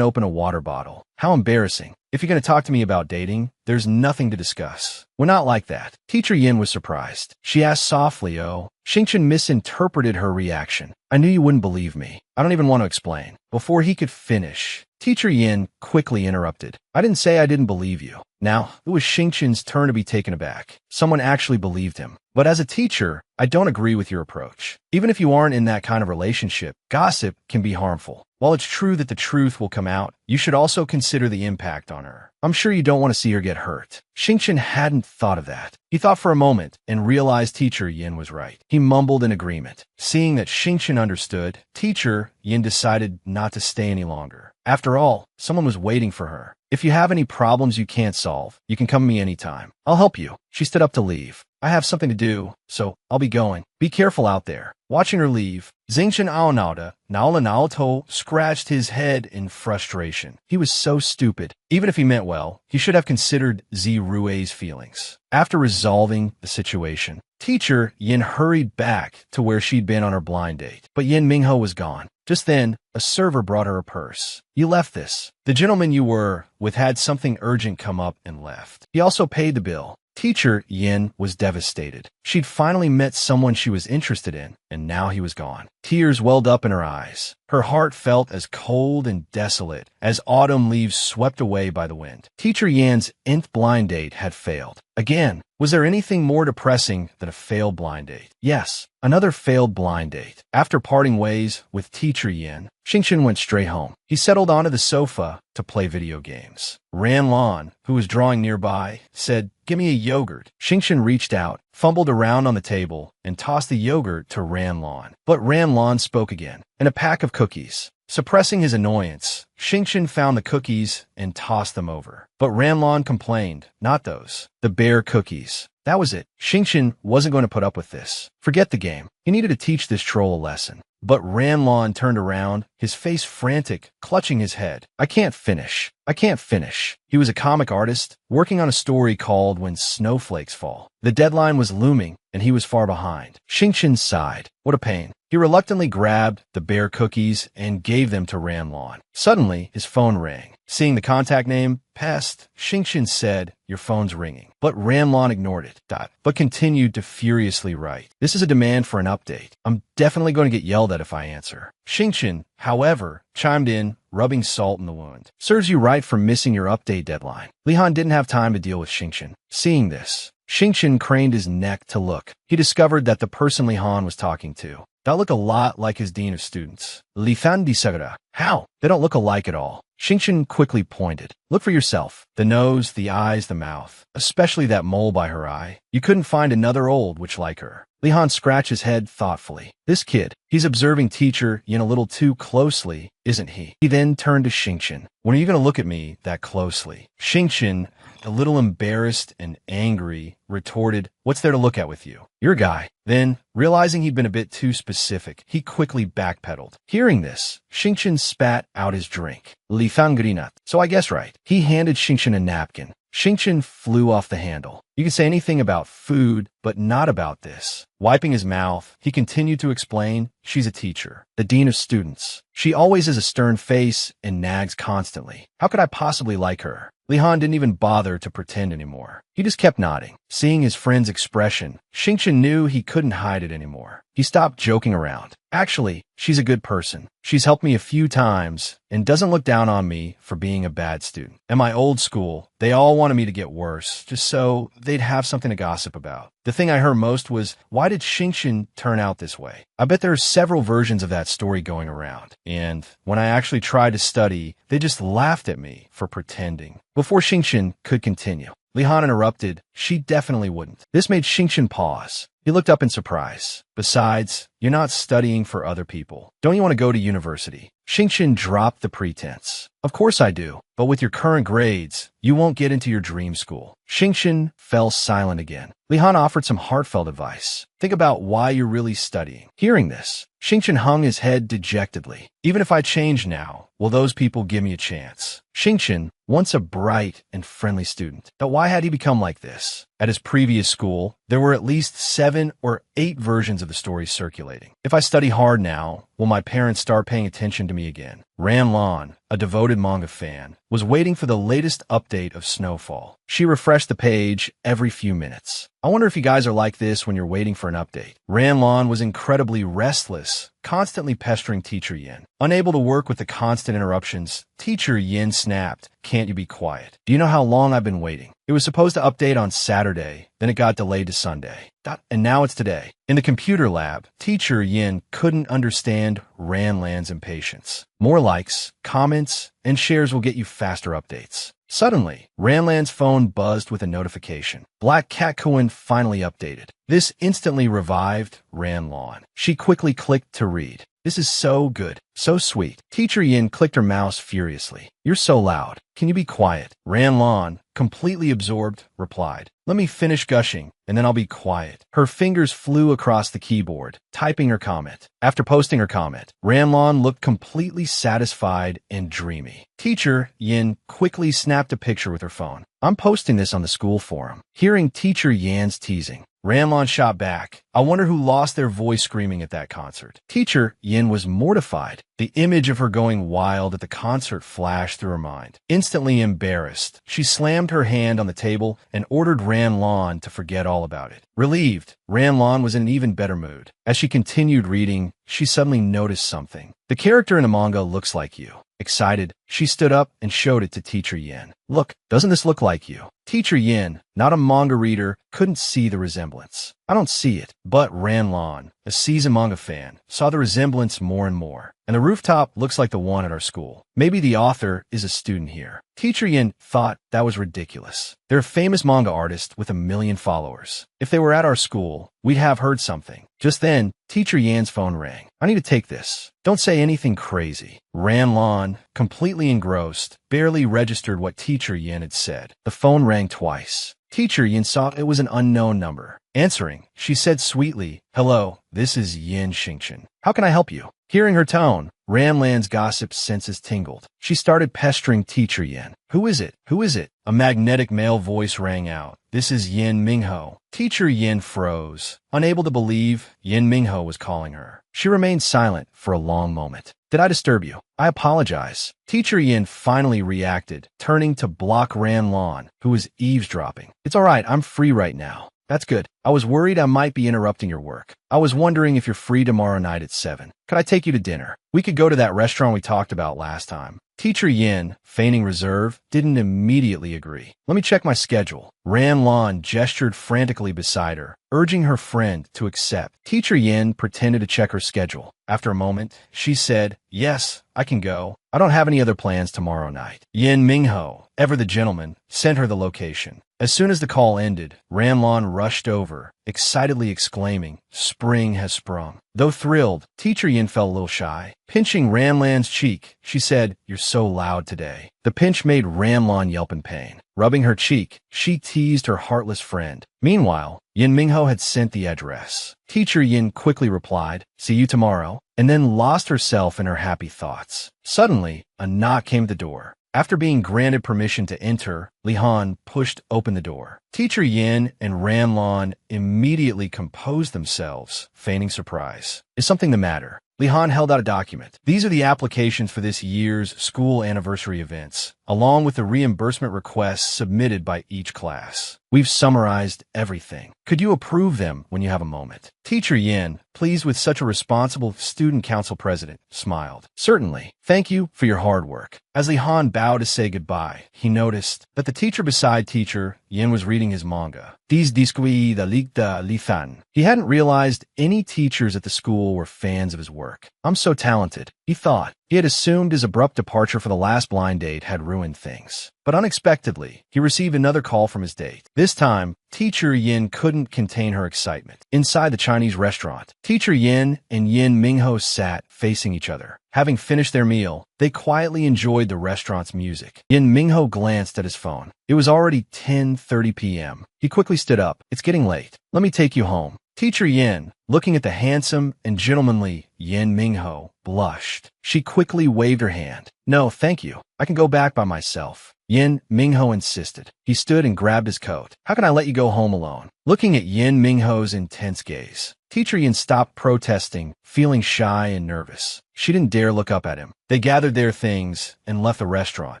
open a water bottle. How embarrassing. If you're going to talk to me about dating, there's nothing to discuss. We're not like that. Teacher Yin was surprised. She asked softly, "Oh." Xingchen misinterpreted her reaction. "I knew you wouldn't believe me. I don't even want to explain." Before he could finish, Teacher Yin quickly interrupted. "I didn't say I didn't believe you." Now, it was Xingchen's turn to be taken aback. Someone actually believed him. "But as a teacher, I don't agree with your approach. Even if you aren't in that kind of relationship, gossip can be harmful. While it's true that the truth will come out, you should also consider the impact on her. I'm sure you don't want to see her get hurt." Xingchen hadn't thought of that. He thought for a moment and realized Teacher Yin was right. He mumbled in agreement. Seeing that Xingchen understood, Teacher Yin decided not to stay any longer. After all, someone was waiting for her. "If you have any problems you can't solve, you can come to me anytime. I'll help you." She stood up to leave. "I have something to do, so I'll be going. Be careful out there." Watching her leave, Xingchen Aonauda, Naola Naoto, scratched his head in frustration. He was so stupid. Even if he meant well, he should have considered Zi Rui's feelings. After resolving the situation, Teacher Yin hurried back to where she'd been on her blind date, but Yin Mingho was gone. Just then, a server brought her a purse. "You left this. The gentleman you were with had something urgent come up and left. He also paid the bill." Teacher Yin was devastated. She'd finally met someone she was interested in, and now he was gone. Tears welled up in her eyes. Her heart felt as cold and desolate as autumn leaves swept away by the wind. Teacher Yan's nth blind date had failed. Again, was there anything more depressing than a failed blind date? Yes, another failed blind date. After parting ways with Teacher Yin, Xingchen went straight home. He settled onto the sofa to play video games. Ran Lan, who was drawing nearby, said, "Give me a yogurt." Xingchen reached out, fumbled around on the table, and tossed the yogurt to Ran Lan. But Ran Lan spoke again, and a pack of cookies. Suppressing his annoyance, Xingchen found the cookies and tossed them over. But Ran Lan complained, "Not those. The bear cookies." That was it. Xingchen wasn't going to put up with this. Forget the game. He needed to teach this troll a lesson. But Ran Lan turned around, his face frantic, clutching his head. "I can't finish. I can't finish." He was a comic artist, working on a story called When Snowflakes Fall. The deadline was looming, and he was far behind. Xingchen sighed. What a pain. He reluctantly grabbed the bear cookies and gave them to Ran Lan. Suddenly, his phone rang. Seeing the contact name, Pest, Xingchen said, "Your phone's ringing." But Ran Lan ignored it, but continued to furiously write. "This is a demand for an update. I'm definitely going to get yelled at if I answer." Xingchen, however, chimed in, rubbing salt in the wound. "Serves you right for missing your update deadline." Li Han didn't have time to deal with Xingchen. Seeing this, Xingchen craned his neck to look. He discovered that the person Li Han was talking to that looked a lot like his dean of students, Li Fan Disagara. How? They don't look alike at all. Xingchen quickly pointed. "Look for yourself. The nose, the eyes, the mouth. Especially that mole by her eye. You couldn't find another old witch like her." Li Han scratched his head thoughtfully. This kid, he's observing Teacher Yin a little too closely, isn't he? He then turned to Xingchen. "When are you going to look at me that closely?" Xingchen, a little embarrassed and angry, retorted, "What's there to look at with you? Your guy." Then, realizing he'd been a bit too specific, he quickly backpedaled. Hearing this, Xingchen spat out his drink. Li Fangrinat. "So I guess right." He handed Xingchen a napkin. Xingchen flew off the handle. You could say anything about food, but not about this. Wiping his mouth, he continued to explain, "She's a teacher, the dean of students. She always has a stern face and nags constantly. How could I possibly like her?" Li Han didn't even bother to pretend anymore. He just kept nodding. Seeing his friend's expression, Xingqian knew he couldn't hide it anymore. He stopped joking around. Actually, she's a good person. She's helped me a few times and doesn't look down on me for being a bad student. At my old school, they all wanted me to get worse, just so they'd have something to gossip about. The thing I heard most was, why did Xingqian turn out this way? I bet there are several versions of that story going around. And when I actually tried to study, they just laughed at me for pretending. Before Xingqian could continue, Li Han interrupted. She definitely wouldn't. This made Xingqian pause. He looked up in surprise. Besides, you're not studying for other people. Don't you want to go to university? Xingqian dropped the pretense. Of course I do, but with your current grades, you won't get into your dream school. Xingqian fell silent again. Li Han offered some heartfelt advice. Think about why you're really studying. Hearing this, Xingqian hung his head dejectedly. Even if I change now, will those people give me a chance? Xingqian, once a bright and friendly student, but why had he become like this? At his previous school, there were at least 7 or 8 versions of the story circulating. If I study hard now, will my parents start paying attention to me again? Ran Lan, a devoted manga fan, was waiting for the latest update of Snowfall. She refreshed the page every few minutes. I wonder if you guys are like this when you're waiting for an update. Ran Lan was incredibly restless, constantly pestering Teacher Yin. Unable to work with the constant interruptions, Teacher Yin snapped, "Can't you be quiet? Do you know how long I've been waiting? It was supposed to update on Saturday, then it got delayed to Sunday. And now it's today." In the computer lab, Teacher Yin couldn't understand Ran Lan's impatience. More likes, comments, and shares will get you faster updates. Suddenly, Ran Lan's phone buzzed with a notification. Black Cat Coin finally updated. This instantly revived Ran Lan. She quickly clicked to read. This is so good, so sweet. Teacher Yin clicked her mouse furiously. You're so loud. Can you be quiet? Ran Lan, completely absorbed, replied. Let me finish gushing, and then I'll be quiet. Her fingers flew across the keyboard, typing her comment. After posting her comment, Ran Lan looked completely satisfied and dreamy. Teacher Yin quickly snapped a picture with her phone. I'm posting this on the school forum. Hearing Teacher Yan's teasing, Ran Lan shot back. I wonder who lost their voice screaming at that concert. Teacher Yin was mortified. The image of her going wild at the concert flashed through her mind. Instantly embarrassed, she slammed her hand on the table and ordered Ran Lan to forget all about it. Relieved, Ran Lan was in an even better mood. As she continued reading, she suddenly noticed something. The character in the manga looks like you. Excited, she stood up and showed it to Teacher Yin. Look, doesn't this look like you? Teacher Yin, not a manga reader, couldn't see the resemblance. I don't see it, but Ran Lan, a seasoned manga fan, saw the resemblance more and more. And the rooftop looks like the one at our school. Maybe the author is a student here. Teacher Yin thought that was ridiculous. They're a famous manga artist with 1 million followers. If they were at our school, we'd have heard something. Just then, Teacher Yan's phone rang. I need to take this. Don't say anything crazy. Ran Lan, completely engrossed, barely registered what Teacher Yin had said. The phone rang twice. Teacher Yin saw it was an unknown number. Answering, she said sweetly, "Hello, this is Yin Xingqian. How can I help you?" Hearing her tone, Ran Lan's gossip senses tingled. She started pestering Teacher Yin. Who is it? Who is it? A magnetic male voice rang out. This is Yin Mingho. Teacher Yin froze, unable to believe Yin Mingho was calling her. She remained silent for a long moment. Did I disturb you? I apologize. Teacher Yin finally reacted, turning to block Ran Lan, who was eavesdropping. It's all right, I'm free right now. That's good. I was worried I might be interrupting your work. I was wondering if you're free tomorrow night at 7. Could I take you to dinner? We could go to that restaurant we talked about last time. Teacher Yin, feigning reserve, didn't immediately agree. Let me check my schedule. Ran Lan gestured frantically beside her, urging her friend to accept. Teacher Yin pretended to check her schedule. After a moment, she said, Yes, I can go. I don't have any other plans tomorrow night. Yin Mingho, ever the gentleman, sent her the location. As soon as the call ended, Ran Lan rushed over, excitedly exclaiming, Spring has sprung. Though thrilled, Teacher Yin felt a little shy. Pinching Ran Lan's cheek, she said, You're so loud today. The pinch made Ran Lan yelp in pain. Rubbing her cheek, she teased her heartless friend. Meanwhile, Yin Mingho had sent the address. Teacher Yin quickly replied, See you tomorrow, and then lost herself in her happy thoughts. Suddenly, a knock came at the door. After being granted permission to enter, Li Han pushed open the door. Teacher Yin and Ran Lan immediately composed themselves, feigning surprise. Is something the matter? Li Han held out a document. These are the applications for this year's school anniversary events. along with the reimbursement requests submitted by each class. We've summarized everything. Could you approve them when you have a moment? Teacher Yin, pleased with such a responsible student council president, smiled. Certainly. Thank you for your hard work. As Li Han bowed to say goodbye, he noticed that the teacher beside teacher Yin was reading his manga. These disqui da likta lithan. He hadn't realized any teachers at the school were fans of his work. I'm so talented, he thought. He had assumed his abrupt departure for the last blind date had ruined things. But unexpectedly, he received another call from his date. This time, Teacher Yin couldn't contain her excitement. Inside the Chinese restaurant, Teacher Yin and Yin Mingho sat facing each other. Having finished their meal, they quietly enjoyed the restaurant's music. Yin Mingho glanced at his phone. It was already 10:30 p.m. He quickly stood up. It's getting late. Let me take you home. Teacher Yin, looking at the handsome and gentlemanly Yin Mingho, blushed. She quickly waved her hand. No, thank you. I can go back by myself. Yin Mingho insisted. He stood and grabbed his coat. How can I let you go home alone? Looking at Yin Mingho's intense gaze, Teacher Yin stopped protesting, feeling shy and nervous. She didn't dare look up at him. They gathered their things and left the restaurant,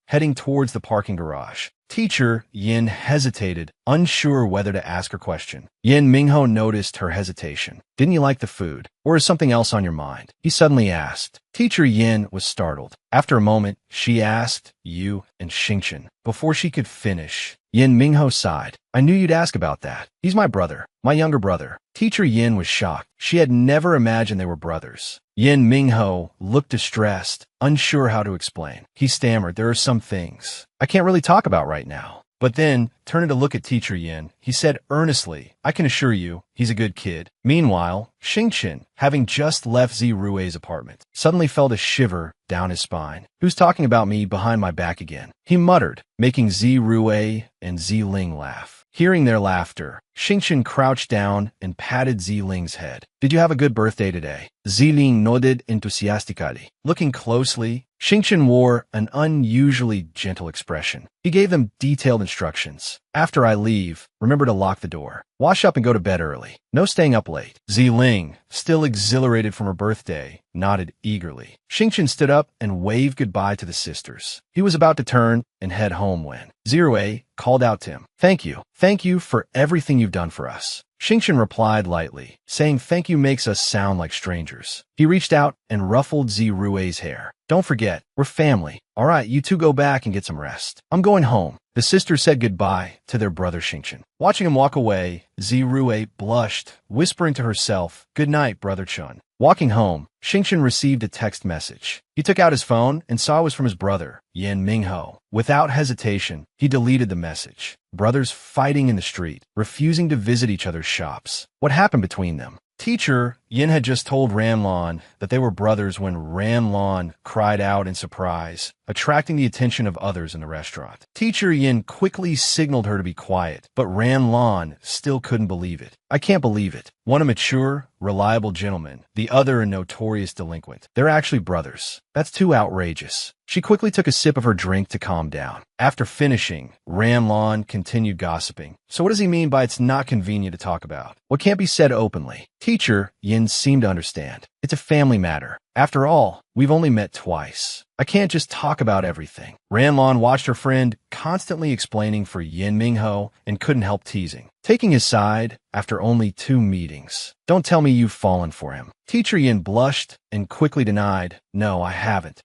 heading towards the parking garage. Teacher Yin hesitated, unsure whether to ask her question. Yin Mingho noticed her hesitation. Didn't you like the food? Or is something else on your mind? He suddenly asked. Teacher Yin was startled. After a moment, she asked, you and Xingchen. Before she could finish, Yin Mingho sighed. I knew you'd ask about that. He's my brother, my younger brother. Teacher Yin was shocked. She had never imagined they were brothers. Yin Mingho looked distressed, unsure how to explain. He stammered, there are some things I can't really talk about right now. But then, turning to look at Teacher Yin, he said earnestly, I can assure you, he's a good kid. Meanwhile, Xingchen, having just left Zi Rui's apartment, suddenly felt a shiver down his spine. Who's talking about me behind my back again? He muttered, making Zi Rui and Zi Ling laugh. Hearing their laughter, Xingchen crouched down and patted Zi Ling's head. Did you have a good birthday today? Zi Ling nodded enthusiastically. Looking closely, Xingchen wore an unusually gentle expression. He gave them detailed instructions. After I leave, remember to lock the door. Wash up and go to bed early. No staying up late. Zi Ling, still exhilarated from her birthday, nodded eagerly. Xingchen stood up and waved goodbye to the sisters. He was about to turn and head home when Zirui called out to him. Thank you. Thank you for everything you've done for us. Xingchen replied lightly, saying thank you makes us sound like strangers. He reached out and ruffled Zi Rui's hair. Don't forget, we're family. All right, you two go back and get some rest. I'm going home. The sisters said goodbye to their brother Xingchen. Watching him walk away, Zi Rui blushed, whispering to herself, good night, brother Chun. Walking home, Xingchen received a text message. He took out his phone and saw it was from his brother, Yin Mingho. Without hesitation, he deleted the message. Brothers fighting in the street, refusing to visit each other's shops. What happened between them? Teacher Yin had just told Ranlon that they were brothers when Ranlon cried out in surprise, attracting the attention of others in the restaurant. Teacher Yin quickly signaled her to be quiet, but Ranlon still couldn't believe it. I can't believe it. One a mature, reliable gentleman, the other a notorious delinquent. They're actually brothers. That's too outrageous. She quickly took a sip of her drink to calm down. After finishing, Ranlon continued gossiping. So what does he mean by it's not convenient to talk about? What can't be said openly? Teacher Yin seemed to understand. It's a family matter. After all, we've only met twice. I can't just talk about everything. Ranlon watched her friend constantly explaining for Yin Mingho and couldn't help teasing. Taking his side after only 2 meetings. Don't tell me you've fallen for him. Teacher Yin blushed and quickly denied, no, I haven't.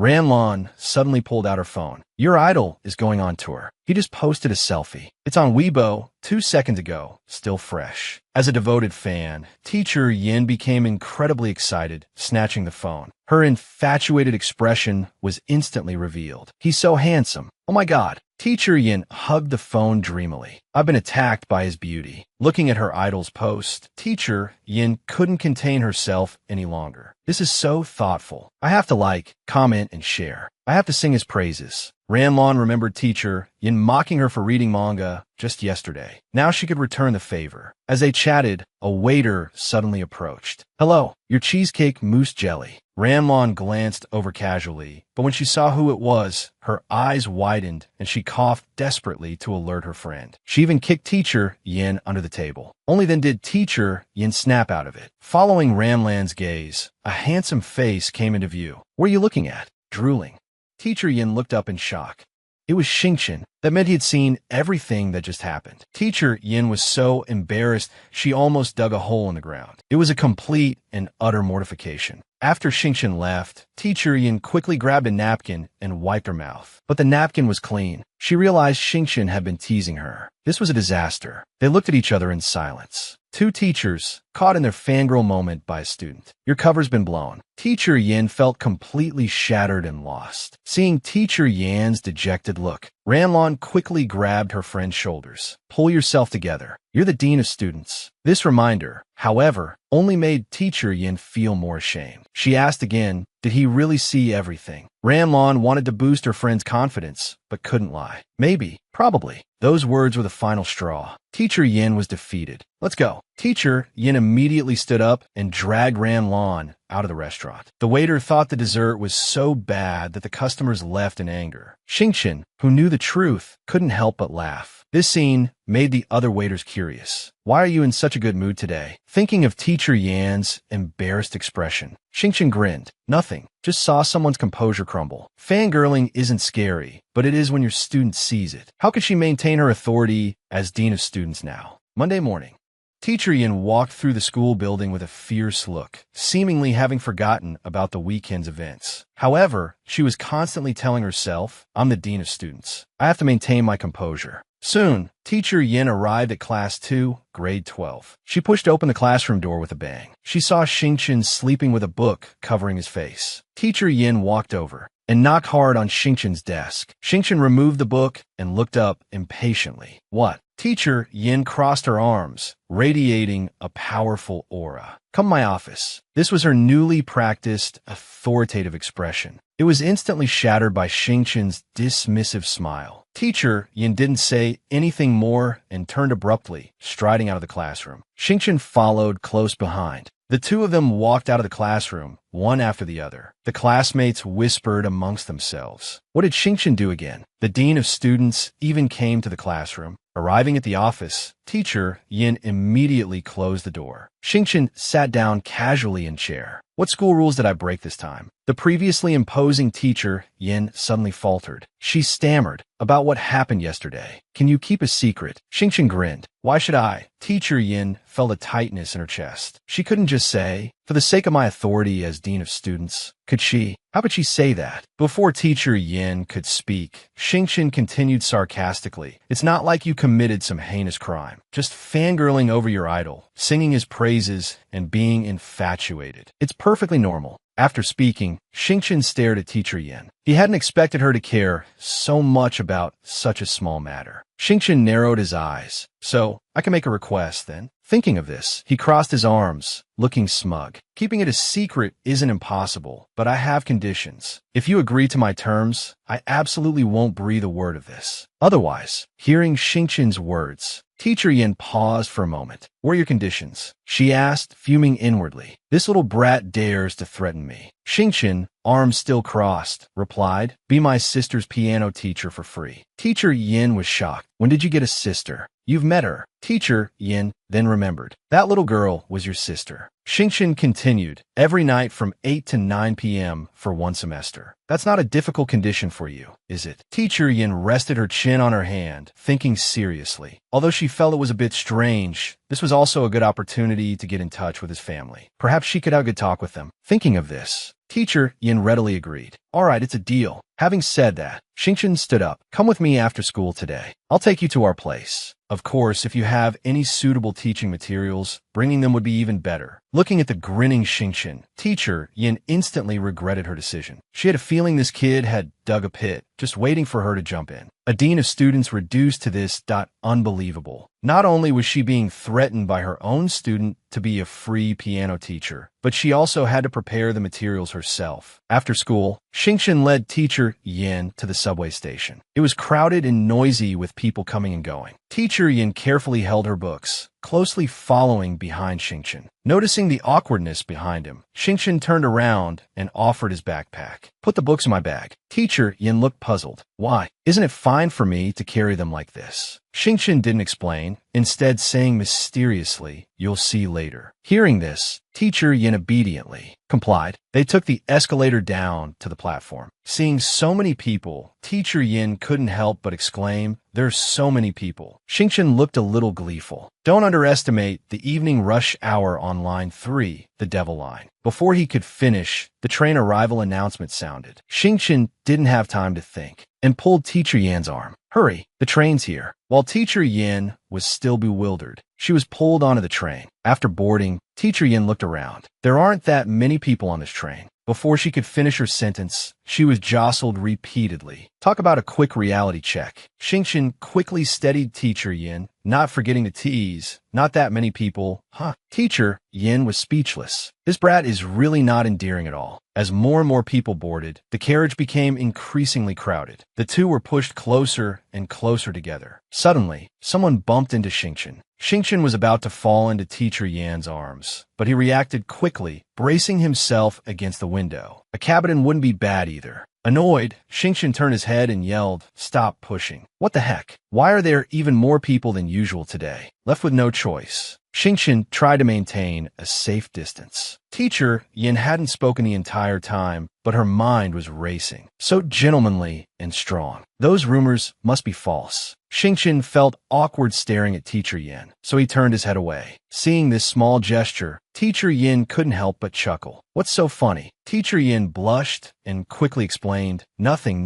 Ranlon suddenly pulled out her phone. Your idol is going on tour. He just posted a selfie. It's on Weibo 2 seconds ago, still fresh. As a devoted fan, Teacher Yin became incredibly excited, snatching the phone. Her infatuated expression was instantly revealed. He's so handsome. Oh my God. Teacher Yin hugged the phone dreamily. I've been attacked by his beauty. Looking at her idol's post, Teacher Yin couldn't contain herself any longer. This is so thoughtful. I have to like, comment, and share. I have to sing his praises. Ranlon remembered Teacher Yin mocking her for reading manga just yesterday. Now she could return the favor. As they chatted, a waiter suddenly approached. Hello, your cheesecake mousse jelly. Ranlon glanced over casually, but when she saw who it was, her eyes widened and she coughed desperately to alert her friend. She even kicked Teacher Yin under the table. Only then did Teacher Yin snap out of it. Following Ranlan's gaze, a handsome face came into view. What are you looking at? Drooling. Teacher Yin looked up in shock. It was Xingqian. That meant he had seen everything that just happened. Teacher Yin was so embarrassed she almost dug a hole in the ground. It was a complete and utter mortification. After Xingqian left, Teacher Yin quickly grabbed a napkin and wiped her mouth. But the napkin was clean. She realized Xingqian had been teasing her. This was a disaster. They looked at each other in silence. Two teachers, caught in their fangirl moment by a student. Your cover's been blown. Teacher Yin felt completely shattered and lost. Seeing Teacher Yan's dejected look, Ranlon quickly grabbed her friend's shoulders. Pull yourself together. You're the dean of students. This reminder, however, only made Teacher Yin feel more ashamed. She asked again, did he really see everything? Ranlon wanted to boost her friend's confidence, but couldn't lie. Maybe, probably. Those words were the final straw. Teacher Yin was defeated. Let's go. Teacher Yin immediately stood up and dragged Ranlon out of the restaurant. The waiter thought the dessert was so bad that the customers left in anger. Xingqian, who knew the truth, couldn't help but laugh. This scene made the other waiters curious. Why are you in such a good mood today? Thinking of Teacher Yan's embarrassed expression, Xingqian grinned. Nothing. Just saw someone's composure crumble. Fangirling isn't scary, but it is when your student sees it. How could she maintain her authority as dean of students now? Monday morning. Teacher Yin walked through the school building with a fierce look, seemingly having forgotten about the weekend's events. However, she was constantly telling herself, I'm the dean of students. I have to maintain my composure. Soon, Teacher Yin arrived at Class 2, Grade 12. She pushed open the classroom door with a bang. She saw Xingqian sleeping with a book covering his face. Teacher Yin walked over and knocked hard on Xingqian's desk. Xingqian removed the book and looked up impatiently. What? Teacher Yin crossed her arms, radiating a powerful aura. Come my office. This was her newly practiced, authoritative expression. It was instantly shattered by Xingqian's dismissive smile. Teacher Yin didn't say anything more and turned abruptly, striding out of the classroom. Xingqian followed close behind. The two of them walked out of the classroom, one after the other. The classmates whispered amongst themselves. What did Xingqian do again? The dean of students even came to the classroom. Arriving at the office, Teacher Yin immediately closed the door. Xingqian sat down casually in chair. What school rules did I break this time? The previously imposing Teacher Yin suddenly faltered. She stammered about what happened yesterday. Can you keep a secret? Xingqian grinned. Why should I? Teacher Yin felt a tightness in her chest. She couldn't just say, for the sake of my authority as dean of students. Could she? How could she say that? Before Teacher Yin could speak, Xingqian continued sarcastically. It's not like you committed some heinous crime. Just fangirling over your idol, singing his praises, and being infatuated. It's perfectly normal. After speaking, Xingqian stared at Teacher Yin. He hadn't expected her to care so much about such a small matter. Xingqian narrowed his eyes. So, I can make a request, then? Thinking of this, he crossed his arms, looking smug. Keeping it a secret isn't impossible, but I have conditions. If you agree to my terms, I absolutely won't breathe a word of this. Otherwise, hearing Xingqian's words, Teacher Yin paused for a moment. What are your conditions? She asked, fuming inwardly. This little brat dares to threaten me. Xingqian, arms still crossed, replied, be my sister's piano teacher for free. Teacher Yin was shocked. When did you get a sister? You've met her. Teacher Yin then remembered. That little girl was your sister. Xingqian continued, every night from 8 to 9 p.m. for one semester. That's not a difficult condition for you, is it? Teacher Yin rested her chin on her hand, thinking seriously. Although she felt it was a bit strange, this was also a good opportunity to get in touch with his family. Perhaps she could have a good talk with them. Thinking of this, Teacher Yin readily agreed. All right, it's a deal. Having said that, Xingqian stood up. Come with me after school today. I'll take you to our place. Of course, if you have any suitable teaching materials, bringing them would be even better. Looking at the grinning Xingqian, Teacher Yin instantly regretted her decision. She had a feeling this kid had dug a pit, just waiting for her to jump in. A dean of students reduced to this. Unbelievable. Not only was she being threatened by her own student to be a free piano teacher, but she also had to prepare the materials herself. After school, Xingqian led Teacher Yin to the subway station. It was crowded and noisy with people coming and going. Teacher Yin carefully held her books, closely following behind Xingqian. Noticing the awkwardness behind him, Xingqian turned around and offered his backpack. Put the books in my bag. Teacher Yin looked puzzled. Why? Isn't it fine for me to carry them like this? Xingqian didn't explain, instead saying mysteriously, you'll see later. Hearing this, Teacher Yin obediently complied. They took the escalator down to the platform. Seeing so many people, Teacher Yin couldn't help but exclaim, there's so many people. Xingqian looked a little gleeful. Don't underestimate the evening rush hour on line 3, the devil line. Before he could finish, the train arrival announcement sounded. Xingqian didn't have time to think and pulled Teacher Yan's arm. Hurry, the train's here. While Teacher Yin was still bewildered, she was pulled onto the train. After boarding, Teacher Yin looked around. There aren't that many people on this train. Before she could finish her sentence, she was jostled repeatedly. Talk about a quick reality check. Xingqian quickly steadied Teacher Yin, not forgetting to tease. Not that many people, huh? Teacher Yin was speechless. This brat is really not endearing at all. As more and more people boarded, the carriage became increasingly crowded. The two were pushed closer and closer together. Suddenly, someone bumped into Xingqian. Xingqian was about to fall into Teacher Yan's arms, but he reacted quickly, bracing himself against the window. A cabinet wouldn't be bad either. Annoyed, Xingqian turned his head and yelled, stop pushing. What the heck? Why are there even more people than usual today? Left with no choice, Xingqian tried to maintain a safe distance. Teacher Yin hadn't spoken the entire time, but her mind was racing. So gentlemanly and strong. Those rumors must be false. Xingqian felt awkward staring at Teacher Yin, so he turned his head away. Seeing this small gesture, Teacher Yin couldn't help but chuckle. What's so funny? Teacher Yin blushed and quickly explained, nothing.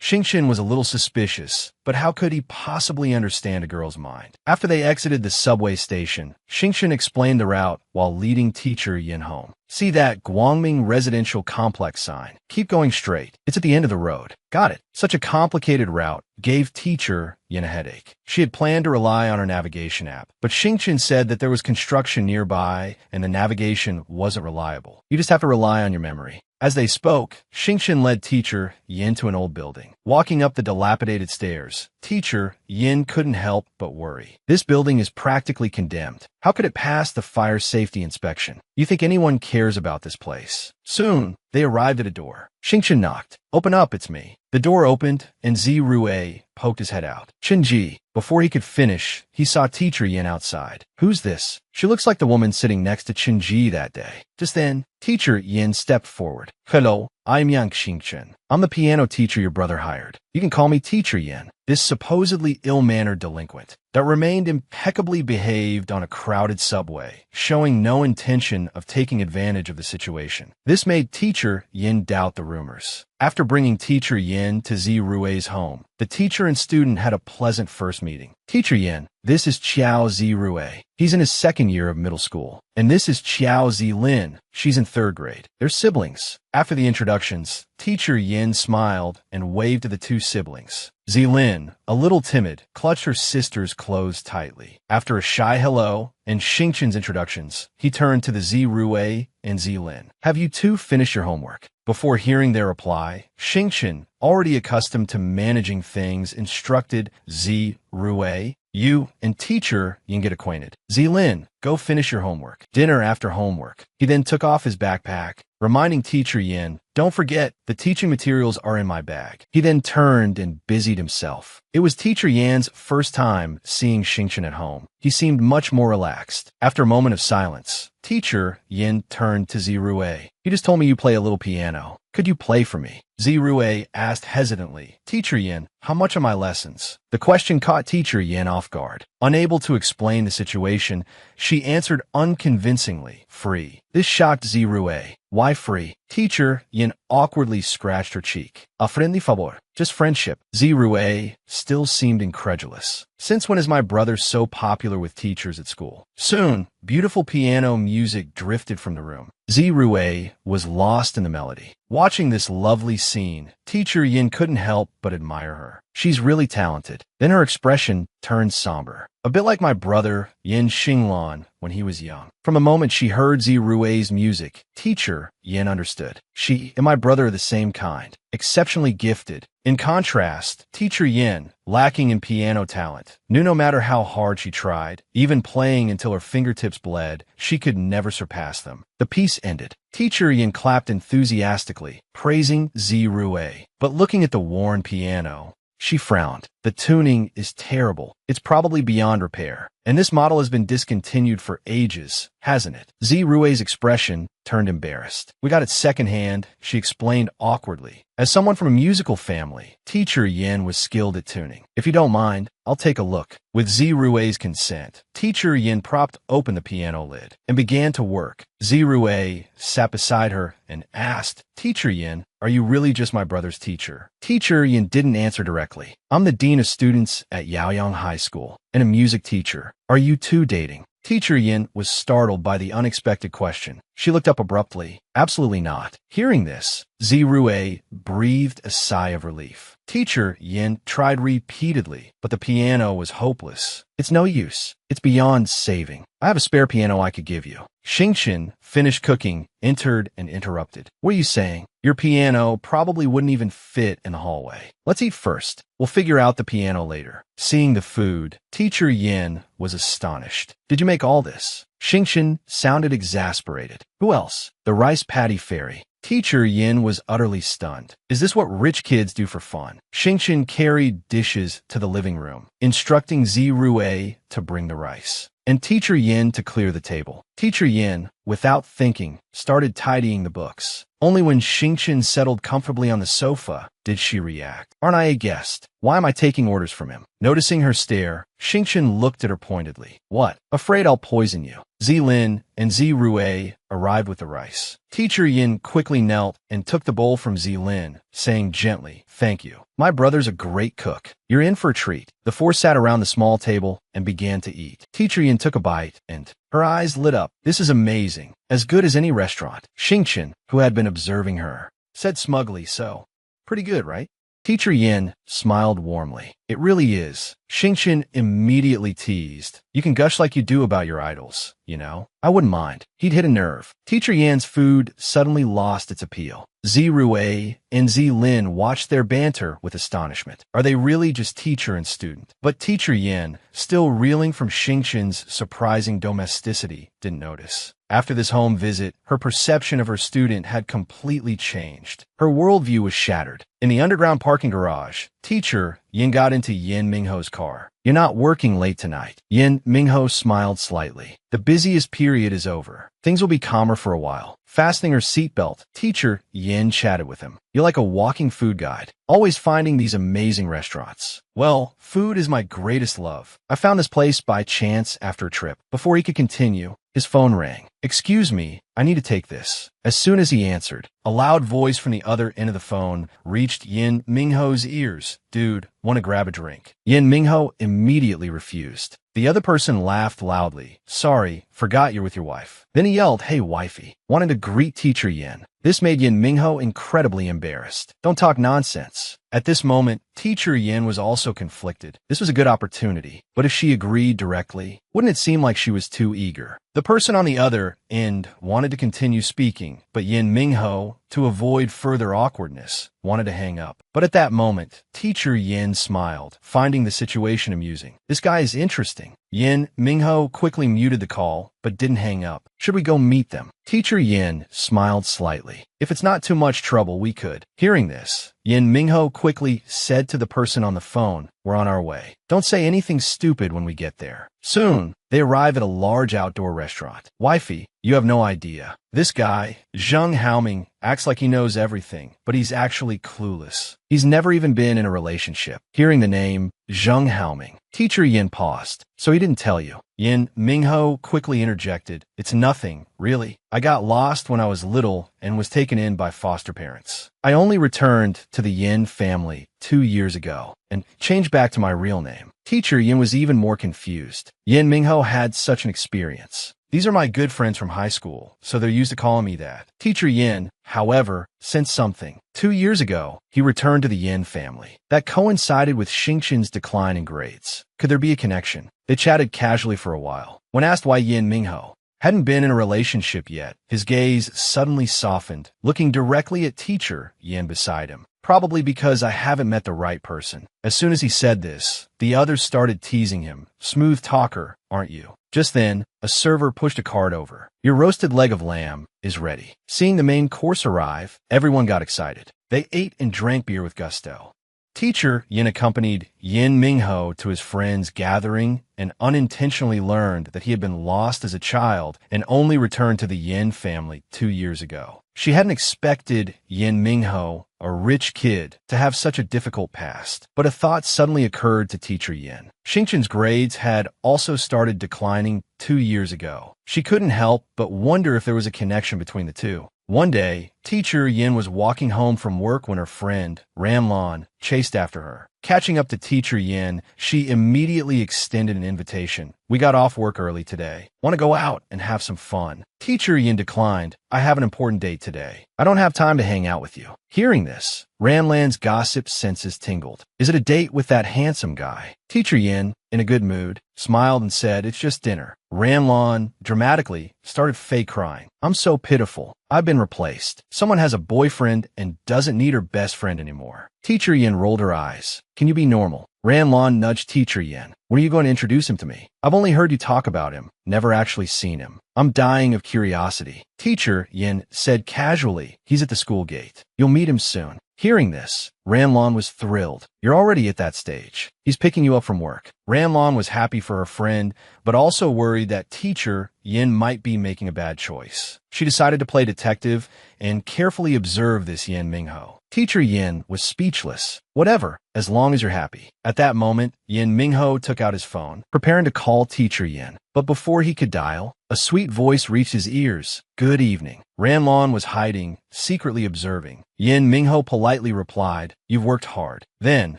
Xingqian was a little suspicious, but how could he possibly understand a girl's mind? After they exited the subway station, Xingqian explained the route while leading Teacher Yin home. See that Guangming residential complex sign? Keep going straight. It's at the end of the road. Got it. Such a complicated route gave Teacher Yin a headache. She had planned to rely on her navigation app, but Xingqian said that there was construction nearby and the navigation wasn't reliable. You just have to rely on your memory. As they spoke, Xingqian led Teacher Yin to an old building. Walking up the dilapidated stairs, Teacher Yin couldn't help but worry. This building is practically condemned. How could it pass the fire safety inspection? You think anyone cares about this place? Soon, they arrived at a door. Xingqian knocked. Open up, it's me. The door opened, and Zi Rui poked his head out. Qinji. Before he could finish, he saw Teacher Yin outside. Who's this? She looks like the woman sitting next to Qinji that day. Just then, Teacher Yin stepped forward. Hello, I'm Yang Xingqian. I'm the piano teacher your brother hired. You can call me Teacher Yin. This supposedly ill-mannered delinquent that remained impeccably behaved on a crowded subway, showing no intention of taking advantage of the situation. This made Teacher Yin doubt the rumors. After bringing Teacher Yin to Zi Rui's home, the teacher and student had a pleasant first meeting. Teacher Yin, this is Qiao Zi Rui. He's in his second year of middle school. And this is Qiao Zi Lin. She's in third grade. They're siblings. After the introductions, Teacher Yin smiled and waved to the two siblings. Zi Lin, a little timid, clutched her sister's clothes tightly. After a shy hello and Xingqian's introductions, he turned to the Zi Rui and Zi Lin. Have you two finished your homework? Before hearing their reply, Xingqian, already accustomed to managing things, instructed Zi Rui, you and Teacher Yin get acquainted. Zi Lin, go finish your homework. Dinner after homework. He then took off his backpack, reminding Teacher Yin, don't forget, the teaching materials are in my bag. He then turned and busied himself. It was Teacher Yan's first time seeing Xingqian at home. He seemed much more relaxed. After a moment of silence, Teacher Yin turned to Zi Rui. You just told me you play a little piano. Could you play for me? Zi Rui asked hesitantly. Teacher Yin, how much are my lessons? The question caught Teacher Yin off guard. Unable to explain the situation, she answered unconvincingly, free. This shocked Zi Rui. Why free? Teacher Yin awkwardly scratched her cheek. A friendly favor. Just friendship. Zi Rui still seemed incredulous. Since when is my brother so popular with teachers at school? Soon, beautiful piano music drifted from the room. Zi Rui was lost in the melody. Watching this lovely scene, Teacher Yin couldn't help but admire her. She's really talented. Then her expression turned somber. A bit like my brother, Yin Xinglan, when he was young. From the moment she heard Zirue's music, teacher Yin understood. She and my brother are the same kind, exceptionally gifted. In contrast, teacher Yin, lacking in piano talent, knew no matter how hard she tried, even playing until her fingertips bled, she could never surpass them. The piece ended. Teacher Yin clapped enthusiastically, praising Zirue. But looking at the worn piano, she frowned. The tuning is terrible. It's probably beyond repair. And this model has been discontinued for ages, hasn't it? Zirue's expression turned embarrassed. We got it secondhand, she explained awkwardly. As someone from a musical family, teacher Yin was skilled at tuning. If you don't mind, I'll take a look. With Zirue's consent, teacher Yin propped open the piano lid and began to work. Zirue sat beside her and asked, Teacher Yin, are you really just my brother's teacher? Teacher Yin didn't answer directly. I'm the dean of students at Yaoyang High School and a music teacher. Are you two dating? Teacher Yin was startled by the unexpected question. She looked up abruptly. Absolutely not. Hearing this, Zirue breathed a sigh of relief. Teacher Yin tried repeatedly, but the piano was hopeless. It's no use. It's beyond saving. I have a spare piano I could give you. Xingchen, finished cooking, entered and interrupted. What are you saying? Your piano probably wouldn't even fit in the hallway. Let's eat first. We'll figure out the piano later. Seeing the food, teacher Yin was astonished. Did you make all this? Xingchen sounded exasperated. Who else? The rice patty fairy. Teacher Yin was utterly stunned. Is this what rich kids do for fun? Xingchen carried dishes to the living room, instructing Zirue to bring the rice, and teacher Yin to clear the table. Teacher Yin, without thinking, started tidying the books. Only when Xingchen settled comfortably on the sofa did she react. Aren't I a guest? Why am I taking orders from him? Noticing her stare, Xingchen looked at her pointedly. What? Afraid I'll poison you. Zilin and Zirue arrived with the rice. Teacher Yin quickly knelt and took the bowl from Zilin, saying gently, Thank you. My brother's a great cook. You're in for a treat. The four sat around the small table and began to eat. Teacher Yin took a bite and her eyes lit up. This is amazing. As good as any restaurant. Xingchen, who had been observing her, said smugly, so. Pretty good, right? Teacher Yin smiled warmly. It really is. Xingchen immediately teased. You can gush like you do about your idols, you know? I wouldn't mind. He'd hit a nerve. Teacher Yan's food suddenly lost its appeal. Zirue and Zilin watched their banter with astonishment. Are they really just teacher and student? But Teacher Yin, still reeling from Xingchen's surprising domesticity, didn't notice. After this home visit, her perception of her student had completely changed. Her worldview was shattered. In the underground parking garage, teacher Yin got into Yin Mingho's car. You're not working late tonight. Yin Mingho smiled slightly. The busiest period is over. Things will be calmer for a while. Fastening her seatbelt, teacher Yin chatted with him. You're like a walking food guide, always finding these amazing restaurants. Well, food is my greatest love. I found this place by chance after a trip. Before he could continue, his phone rang. Excuse me, I need to take this. As soon as he answered, a loud voice from the other end of the phone reached Yin Mingho's ears. Dude, want to grab a drink? Yin Mingho immediately refused. The other person laughed loudly. Sorry, forgot you're with your wife. Then he yelled, Hey wifey, wanted to greet teacher Yin. This made Yin Mingho incredibly embarrassed. Don't talk nonsense. At this moment, teacher Yin was also conflicted. This was a good opportunity, but if she agreed directly, wouldn't it seem like she was too eager? The person on the other end wanted to continue speaking, but Yin Mingho, to avoid further awkwardness, wanted to hang up. But at that moment, teacher Yin smiled, finding the situation amusing. This guy is interesting. Yin Mingho quickly muted the call, but didn't hang up. Should we go meet them? Teacher Yin smiled slightly. If it's not too much trouble, we could. Hearing this, Yin Mingho quickly said to the person on the phone, We're on our way. Don't say anything stupid when we get there. Soon, they arrive at a large outdoor restaurant. Wifey, you have no idea. This guy, Zheng Haoming, acts like he knows everything, but he's actually clueless. He's never even been in a relationship. Hearing the name, Zheng Haoming, teacher Yin paused. So he didn't tell you. Yin Mingho quickly interjected. It's nothing, really. I got lost when I was little and was taken in by foster parents. I only returned to the Yin family 2 years ago and changed back to my real name. Teacher Yin was even more confused. Yin Mingho had such an experience. These are my good friends from high school, so they're used to calling me that. Teacher Yin, however, sensed something. 2 years ago, he returned to the Yin family. That coincided with Xingqian's decline in grades. Could there be a connection? They chatted casually for a while. When asked why Yin Mingho hadn't been in a relationship yet, his gaze suddenly softened, looking directly at teacher Yin beside him. Probably because I haven't met the right person. As soon as he said this, the others started teasing him. Smooth talker, aren't you? Just then, a server pushed a cart over. Your roasted leg of lamb is ready. Seeing the main course arrive, everyone got excited. They ate and drank beer with gusto. Teacher Yin accompanied Yin Mingho to his friend's gathering and unintentionally learned that he had been lost as a child and only returned to the Yin family 2 years ago. She hadn't expected Yin Mingho, a rich kid, to have such a difficult past, but a thought suddenly occurred to teacher Yin. Xingqian's grades had also started declining 2 years ago. She couldn't help but wonder if there was a connection between the two. One day, teacher Yin was walking home from work when her friend, Ramlon, chased after her. Catching up to teacher Yin, she immediately extended an invitation. We got off work early today. Want to go out and have some fun? Teacher Yin declined. I have an important date today. I don't have time to hang out with you. Hearing this, Ramlan's gossip senses tingled. Is it a date with that handsome guy? Teacher Yin, in a good mood, smiled and said, it's just dinner. Ramlan, dramatically, started fake crying. I'm so pitiful. I've been replaced. Someone has a boyfriend and doesn't need her best friend anymore. Teacher Yin rolled her eyes. Can you be normal? Ramlan nudged teacher Yin. When are you going to introduce him to me? I've only heard you talk about him, never actually seen him. I'm dying of curiosity. Teacher Yin said casually, he's at the school gate. You'll meet him soon. Hearing this, Ramlan was thrilled. You're already at that stage. He's picking you up from work. Ramlan was happy for her friend, but also worried that teacher Yin might be making a bad choice. She decided to play detective and carefully observe this Yin Mingho. Teacher Yin was speechless. Whatever, as long as you're happy. At that moment, Yin Mingho took out his phone, preparing to call teacher Yin. But before he could dial, a sweet voice reached his ears. Good evening. Ramlan was hiding, secretly observing. Yin Mingho politely replied, you've worked hard. Then,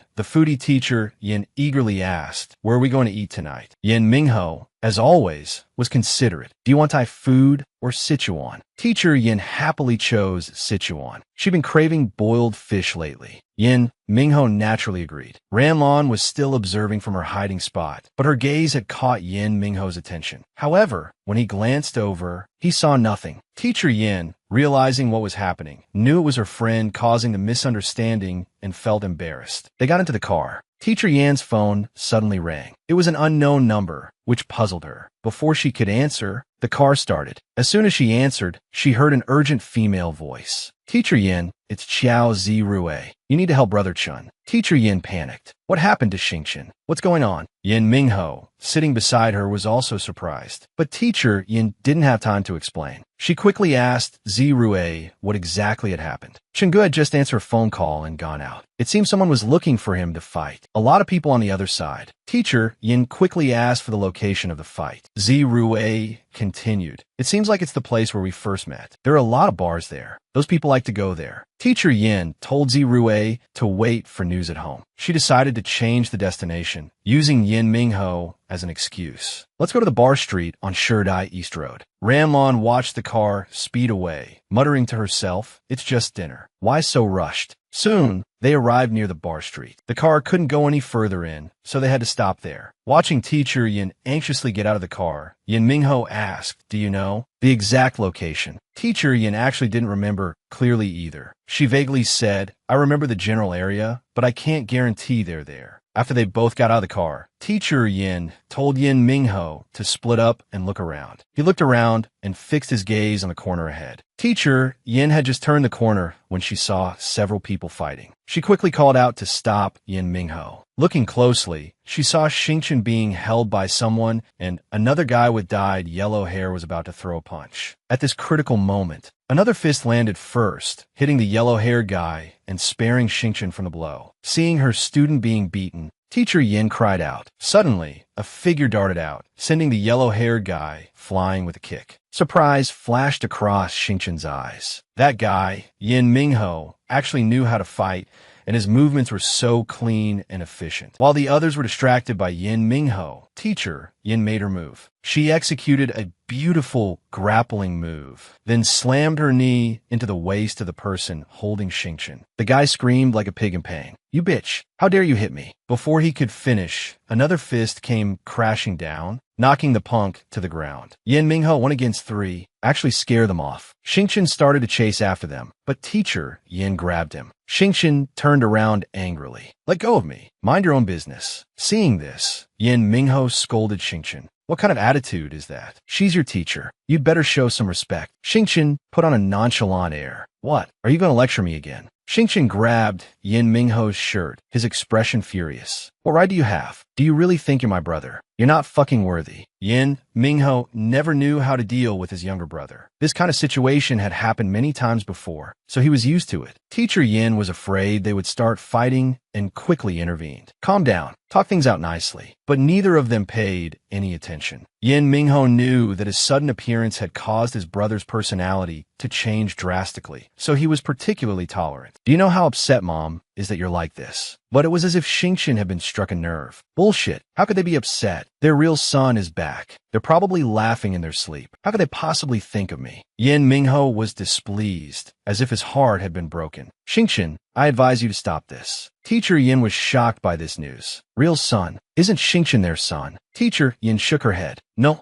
the foodie teacher Yin eagerly asked, where are we going to eat tonight? Yin Mingho, as always, was considerate. Do you want Thai food or Sichuan? Teacher Yin happily chose Sichuan. She'd been craving boiled fish lately. Yin Mingho naturally agreed. Ramlan was still observing from her hiding spot, but her gaze had caught Yin Mingho's attention. However, when he glanced over, he saw nothing. Teacher Yin, realizing what was happening, knew it was her friend causing the misunderstanding and felt embarrassed. They got into the car. Teacher Yan's phone suddenly rang. It was an unknown number, which puzzled her. Before she could answer, the car started. As soon as she answered, she heard an urgent female voice. Teacher Yin, it's Xiao Zirue. You need to help Brother Chun. Teacher Yin panicked. What happened to Xingqian? What's going on? Yin Mingho, sitting beside her, was also surprised. But teacher Yin didn't have time to explain. She quickly asked Zirue what exactly had happened. Chenggu had just answered a phone call and gone out. It seemed someone was looking for him to fight. A lot of people on the other side. Teacher Yin quickly asked for the location of the fight. Zirue continued. It seems like it's the place where we first met. There are a lot of bars there. Those people like to go there. Teacher Yin told Zirue to wait for news at home. She decided to change the destination, using Yin Mingho as an excuse. Let's go to the bar street on Sherdai East Road. Ramlon watched the car speed away, muttering to herself, it's just dinner. Why so rushed? Soon, they arrived near the bar street. The car couldn't go any further in, so they had to stop there. Watching teacher Yin anxiously get out of the car, Yin Mingho asked, do you know the exact location? Teacher Yin actually didn't remember clearly either. She vaguely said, I remember the general area, but I can't guarantee they're there. After they both got out of the car, teacher Yin told Yin Mingho to split up and look around. He looked around and fixed his gaze on the corner ahead. Teacher Yin had just turned the corner when she saw several people fighting. She quickly called out to stop Yin Mingho. Looking closely, she saw Xingqian being held by someone, and another guy with dyed yellow hair was about to throw a punch. At this critical moment, another fist landed first, hitting the yellow-haired guy and sparing Xingqian from the blow. Seeing her student being beaten, teacher Yin cried out. Suddenly, a figure darted out, sending the yellow-haired guy flying with a kick. Surprise flashed across Xingqian's eyes. That guy, Yin Mingho, actually knew how to fight and his movements were so clean and efficient. While the others were distracted by Yin Mingho, teacher Yin made her move. She executed a beautiful grappling move, then slammed her knee into the waist of the person holding Xingqian. The guy screamed like a pig in pain. "You bitch! How dare you hit me?" Before he could finish, another fist came crashing down, knocking the punk to the ground. Yin Mingho 1 against 3 actually scared them off. Xingqian started to chase after them, but teacher Yin grabbed him. Xingqian turned around angrily. "Let go of me. Mind your own business." Seeing this, Yin Mingho scolded Xingqian. "What kind of attitude is that? She's your teacher. You'd better show some respect." Xingqian put on a nonchalant air. "What? Are you going to lecture me again?" Xingqian grabbed Yin Mingho's shirt, his expression furious. "What right do you have? Do you really think you're my brother? You're not fucking worthy." Yin Mingho never knew how to deal with his younger brother. This kind of situation had happened many times before, so he was used to it. Teacher Yin was afraid they would start fighting and quickly intervened. "Calm down. Talk things out nicely." But neither of them paid any attention. Yin Mingho knew that his sudden appearance had caused his brother's personality to change drastically, so he was particularly tolerant. "Do you know how upset Mom is that you're like this?" But it was as if Xingqian had been struck a nerve. "Bullshit. How could they be upset? Their real son is back. They're probably laughing in their sleep. How could they possibly think of me?" Yin Mingho was displeased, as if his heart had been broken. "Xingqian, I advise you to stop this." Teacher Yin was shocked by this news. "Real son? Isn't Xingqian their son?" Teacher Yin shook her head. No.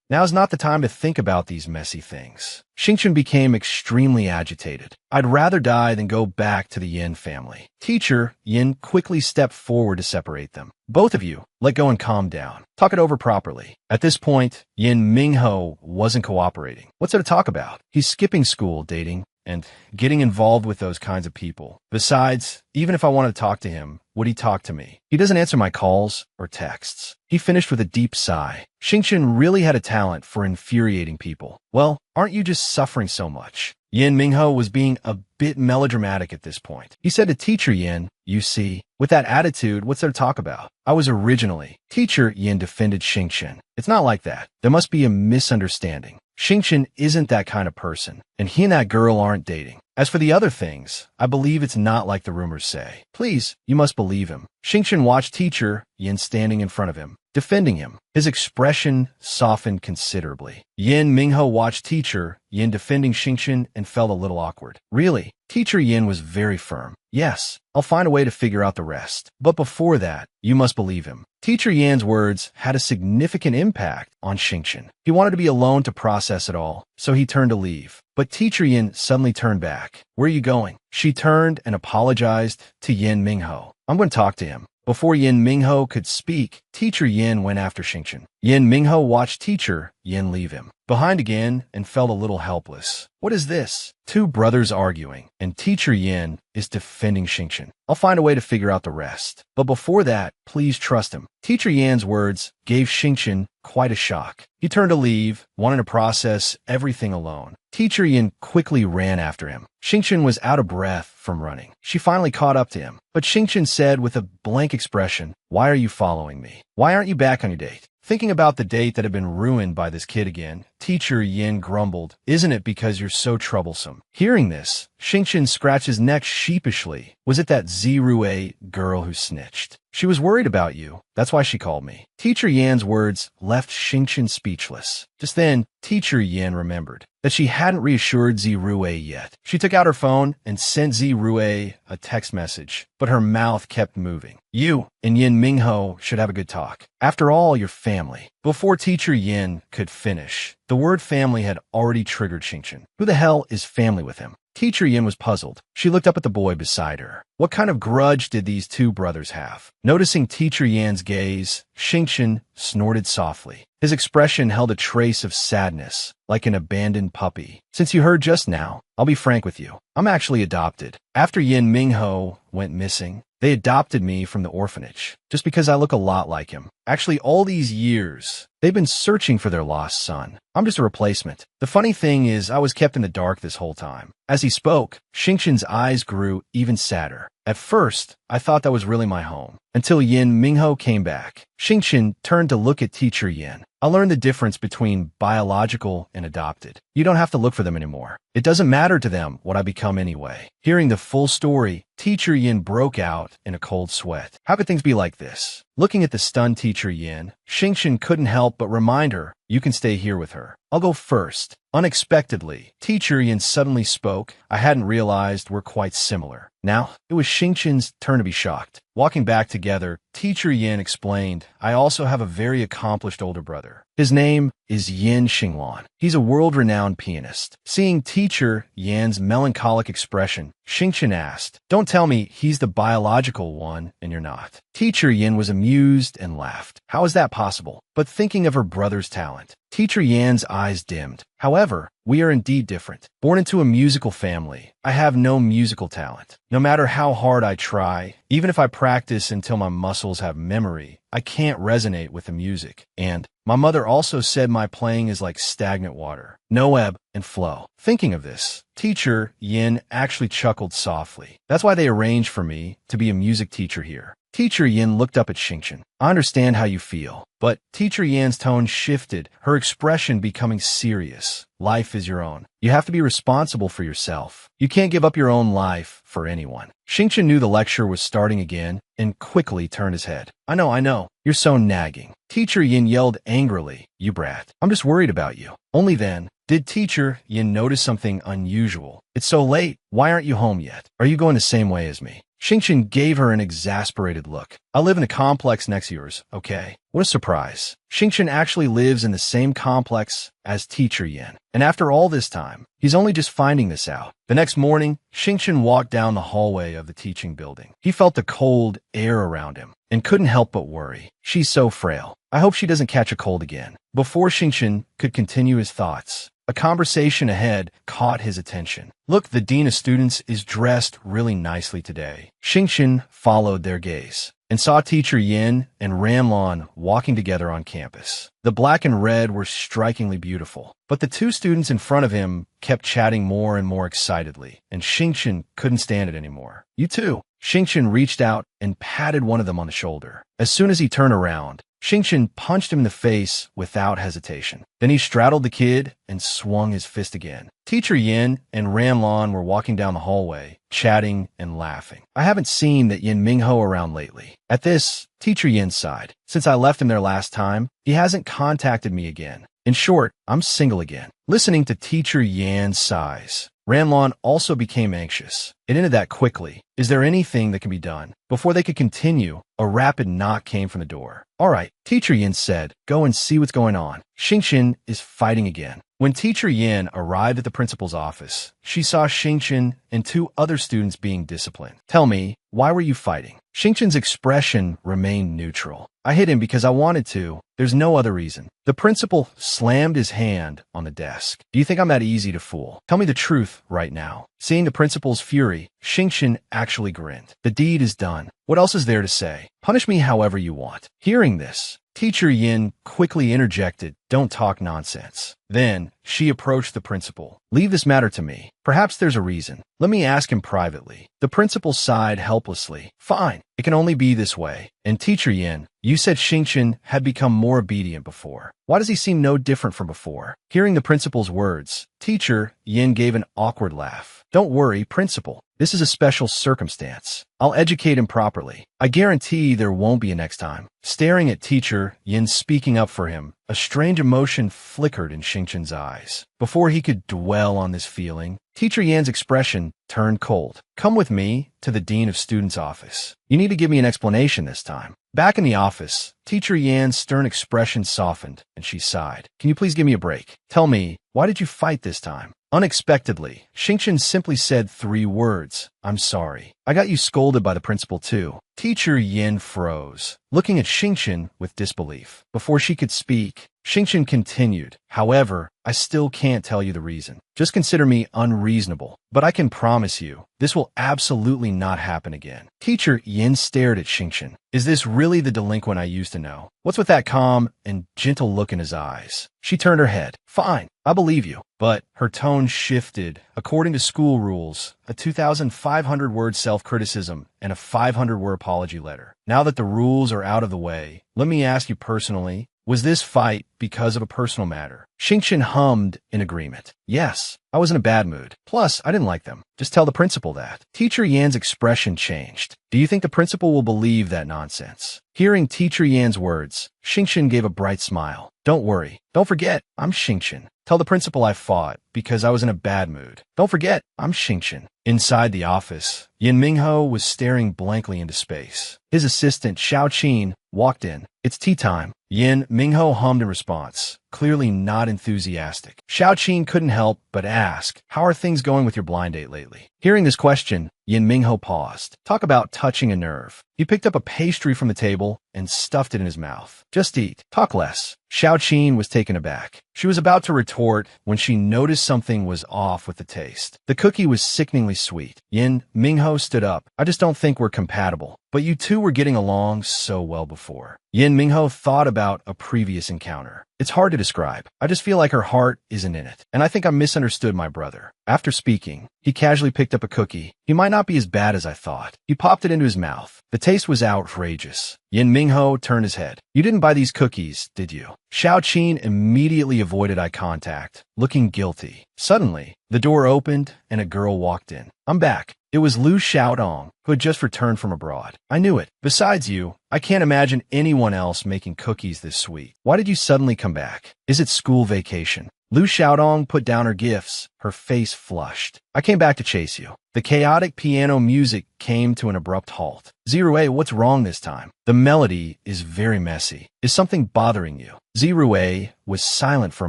Now's not the time to think about these messy things." Xingqian became extremely agitated. "I'd rather die than go back to the Yin family." Teacher Yin quickly stepped forward to separate them. "Both of you, let go and calm down. Talk it over properly." At this point, Yin Mingho wasn't cooperating. What's there to talk about? He's skipping school, dating, and getting involved with those kinds of people. Besides, even if I wanted to talk to him, would he talk to me? He doesn't answer my calls or texts. He finished with a deep sigh. Xingqian really had a talent for infuriating people. "Well, aren't you just suffering so much?" Yin Mingho was being a bit melodramatic at this point. He said to Teacher Yin, "You see, with that attitude, what's there to talk about? I was originally..." Teacher Yin defended Xingqian. "It's not like that. There must be a misunderstanding. Xingqian isn't that kind of person, and he and that girl aren't dating. As for the other things, I believe it's not like the rumors say. Please, you must believe him." Xingqian watched Teacher Yin standing in front of him, defending him. His expression softened considerably. Yin Mingho watched Teacher Yin defending Xingqian and felt a little awkward. Really? Teacher Yin was very firm. "Yes, I'll find a way to figure out the rest. But before that, you must believe him." Teacher Yan's words had a significant impact on Xingqian. He wanted to be alone to process it all, so he turned to leave. But Teacher Yin suddenly turned back. "Where are you going?" She turned and apologized to Yin Mingho. "I'm going to talk to him." Before Yin Mingho could speak, Teacher Yin went after Xingqian. Yin Mingho watched Teacher Yin leave him behind again and felt a little helpless. What is this? Two brothers arguing, and Teacher Yin is defending Xingqian. "I'll find a way to figure out the rest. But before that, please trust him." Teacher Yan's words gave Xingqian quite a shock. He turned to leave, wanting to process everything alone. Teacher Yin quickly ran after him. Xingqian was out of breath from running. She finally caught up to him, but Xingqian said with a blank expression, "Why are you following me? Why aren't you back on your date?" Thinking about the date that had been ruined by this kid again, Teacher Yin grumbled, "Isn't it because you're so troublesome?" Hearing this, Xingqian scratched his neck sheepishly. "Was it that Zirue girl who snitched? She was worried about you. That's why she called me." Teacher Yan's words left Xingqian speechless. Just then, Teacher Yin remembered that she hadn't reassured Zirue yet. She took out her phone and sent Zirue a text message, but her mouth kept moving. "You and Yin Mingho should have a good talk. After all, you're family." Before Teacher Yin could finish, the word family had already triggered Xingqian. Who the hell is family with him? Teacher Yin was puzzled. She looked up at the boy beside her. What kind of grudge did these two brothers have? Noticing Teacher Yan's gaze, Xingqian snorted softly. His expression held a trace of sadness, like an abandoned puppy. "Since you heard just now, I'll be frank with you. I'm actually adopted. After Yin Mingho went missing, they adopted me from the orphanage, just because I look a lot like him. Actually, all these years, they've been searching for their lost son. I'm just a replacement. The funny thing is, I was kept in the dark this whole time." As he spoke, Xingqian's eyes grew even sadder. "At first, I thought that was really my home, until Yin Mingho came back." Xingqian turned to look at Teacher Yin. I learned the difference between biological and adopted. You don't have to look for them anymore. It doesn't matter to them what I become anyway. Hearing the full story, Teacher Yin broke out in a cold sweat. How could things be like this? Looking at the stunned Teacher Yin, Xingqian couldn't help but remind her, you can stay here with her. I'll go first. Unexpectedly, Teacher Yin suddenly spoke. I hadn't realized we're quite similar. Now, it was Xingqian's turn to be shocked. Walking back together, Teacher Yin explained, I also have a very accomplished older brother. His name is Yin Xinglan. He's a world-renowned pianist. Seeing Teacher Yan's melancholic expression, Xingqian asked, don't tell me he's the biological one and you're not. Teacher Yin was amused and laughed. How is that possible? But thinking of her brother's talent, Teacher Yan's eyes dimmed. However, we are indeed different. Born into a musical family, I have no musical talent. No matter how hard I try, even if I practice until my muscles have memory, I can't resonate with the music. And my mother also said my playing is like stagnant water. No ebb and flow. Thinking of this, Teacher Yin actually chuckled softly. That's why they arranged for me to be a music teacher here. Teacher Yin looked up at Xingqian. I understand how you feel. But Teacher Yan's tone shifted, her expression becoming serious. Life is your own. You have to be responsible for yourself. You can't give up your own life for anyone. Xingqian knew the lecture was starting again and quickly turned his head. I know. You're so nagging. Teacher Yin yelled angrily. You brat. I'm just worried about you. Only then did Teacher Yin notice something unusual. It's so late. Why aren't you home yet? Are you going the same way as me? Xingqian gave her an exasperated look. I live in a complex next to yours, okay? What a surprise. Xingqian actually lives in the same complex as Teacher Yin. And after all this time, he's only just finding this out. The next morning, Xingqian walked down the hallway of the teaching building. He felt the cold air around him and couldn't help but worry. She's so frail. I hope she doesn't catch a cold again. Before Xingqian could continue his thoughts, a conversation ahead caught his attention. Look, the dean of students is dressed really nicely today. Xingqian followed their gaze and saw Teacher Yin and Ranlon walking together on campus. The black and red were strikingly beautiful, but the two students in front of him kept chatting more and more excitedly, and Xingqian couldn't stand it anymore. You too. Xingqian reached out and patted one of them on the shoulder. As soon as he turned around, Xingqian punched him in the face without hesitation. Then he straddled the kid and swung his fist again. Teacher Yin and Ranlon were walking down the hallway, chatting and laughing. I haven't seen that Yin Mingho around lately. At this, Teacher Yin sighed. Since I left him there last time, he hasn't contacted me again. In short, I'm single again. Listening to Teacher Yan's sighs, Ranlon also became anxious. It ended that quickly. Is there anything that can be done? Before they could continue, a rapid knock came from the door. All right, Teacher Yin said, go and see what's going on. Xingqian is fighting again. When Teacher Yin arrived at the principal's office, she saw Xingqian and two other students being disciplined. Tell me, why were you fighting? Xingqian's expression remained neutral. I hit him because I wanted to. There's no other reason. The principal slammed his hand on the desk. Do you think I'm that easy to fool? Tell me the truth right now. Seeing the principal's fury, Xingqian actually grinned. The deed is done. What else is there to say? Punish me however you want. Hearing this, Teacher Yin quickly interjected, don't talk nonsense. Then, she approached the principal. Leave this matter to me. Perhaps there's a reason. Let me ask him privately. The principal sighed helplessly. Fine, it can only be this way. And Teacher Yin, you said Xingqian had become more obedient before. Why does he seem no different from before? Hearing the principal's words, Teacher Yin gave an awkward laugh. Don't worry, principal. This is a special circumstance. I'll educate him properly. I guarantee there won't be a next time. Staring at Teacher Yin speaking up for him, a strange emotion flickered in Xingqian's eyes. Before he could dwell on this feeling, Teacher Yan's expression turned cold. Come with me to the dean of students' office. You need to give me an explanation this time. Back in the office, Teacher Yan's stern expression softened, and she sighed. Can you please give me a break? Tell me, why did you fight this time? Unexpectedly, Xingqian simply said 3 words. I'm sorry. I got you scolded by the principal too. Teacher Yin froze, looking at Xingqian with disbelief. Before she could speak, Xingqian continued. However, I still can't tell you the reason. Just consider me unreasonable, but I can promise you, this will absolutely not happen again. Teacher Yin stared at Xingqian. Is this really the delinquent I used to know? What's with that calm and gentle look in his eyes? She turned her head. Fine, I believe you. But her tone shifted. According to school rules, a 2,500-word self-criticism and a 500-word apology letter. Now that the rules are out of the way, let me ask you personally, Was this fight because of a personal matter? Xingqian hummed in agreement. Yes, I was in a bad mood. Plus, I didn't like them. Just tell the principal that. Teacher Yan's expression changed. Do you think the principal will believe that nonsense? Hearing Teacher Yan's words, Xingqian gave a bright smile. Don't worry. Don't forget, I'm Xingqian. Tell the principal I fought because I was in a bad mood. Don't forget, I'm Xingqian. Inside the office, Yin Mingho was staring blankly into space. His assistant, Xiao Qin, walked in. It's tea time. Yin Mingho hummed in response, clearly not enthusiastic. Xiao Qin couldn't help but ask, how are things going with your blind date lately? Hearing this question, Yin Mingho paused. Talk about touching a nerve. He picked up a pastry from the table and stuffed it in his mouth. Just eat. Talk less. Xiao Qin was taken aback. She was about to retort when she noticed something was off with the taste. The cookie was sickeningly sweet. Yin Mingho stood up. I just don't think we're compatible. But you two were getting along so well before. Yin Mingho thought about a previous encounter. It's hard to describe. I just feel like her heart isn't in it. And I think I misunderstood my brother. After speaking, he casually picked up a cookie. He might not be as bad as I thought. He popped it into his mouth. The taste was outrageous. Yin Mingho turned his head. You didn't buy these cookies, did you? Xiao Qin immediately avoided eye contact, looking guilty. Suddenly, the door opened and a girl walked in. I'm back. It was Lu Xiaodong, who had just returned from abroad. I knew it. Besides you, I can't imagine anyone else making cookies this sweet. Why did you suddenly come back? Is it school vacation? Lu Xiaodong put down her gifts, her face flushed. I came back to chase you. The chaotic piano music came to an abrupt halt. Zirue, what's wrong this time? The melody is very messy. Is something bothering you? Zirue was silent for a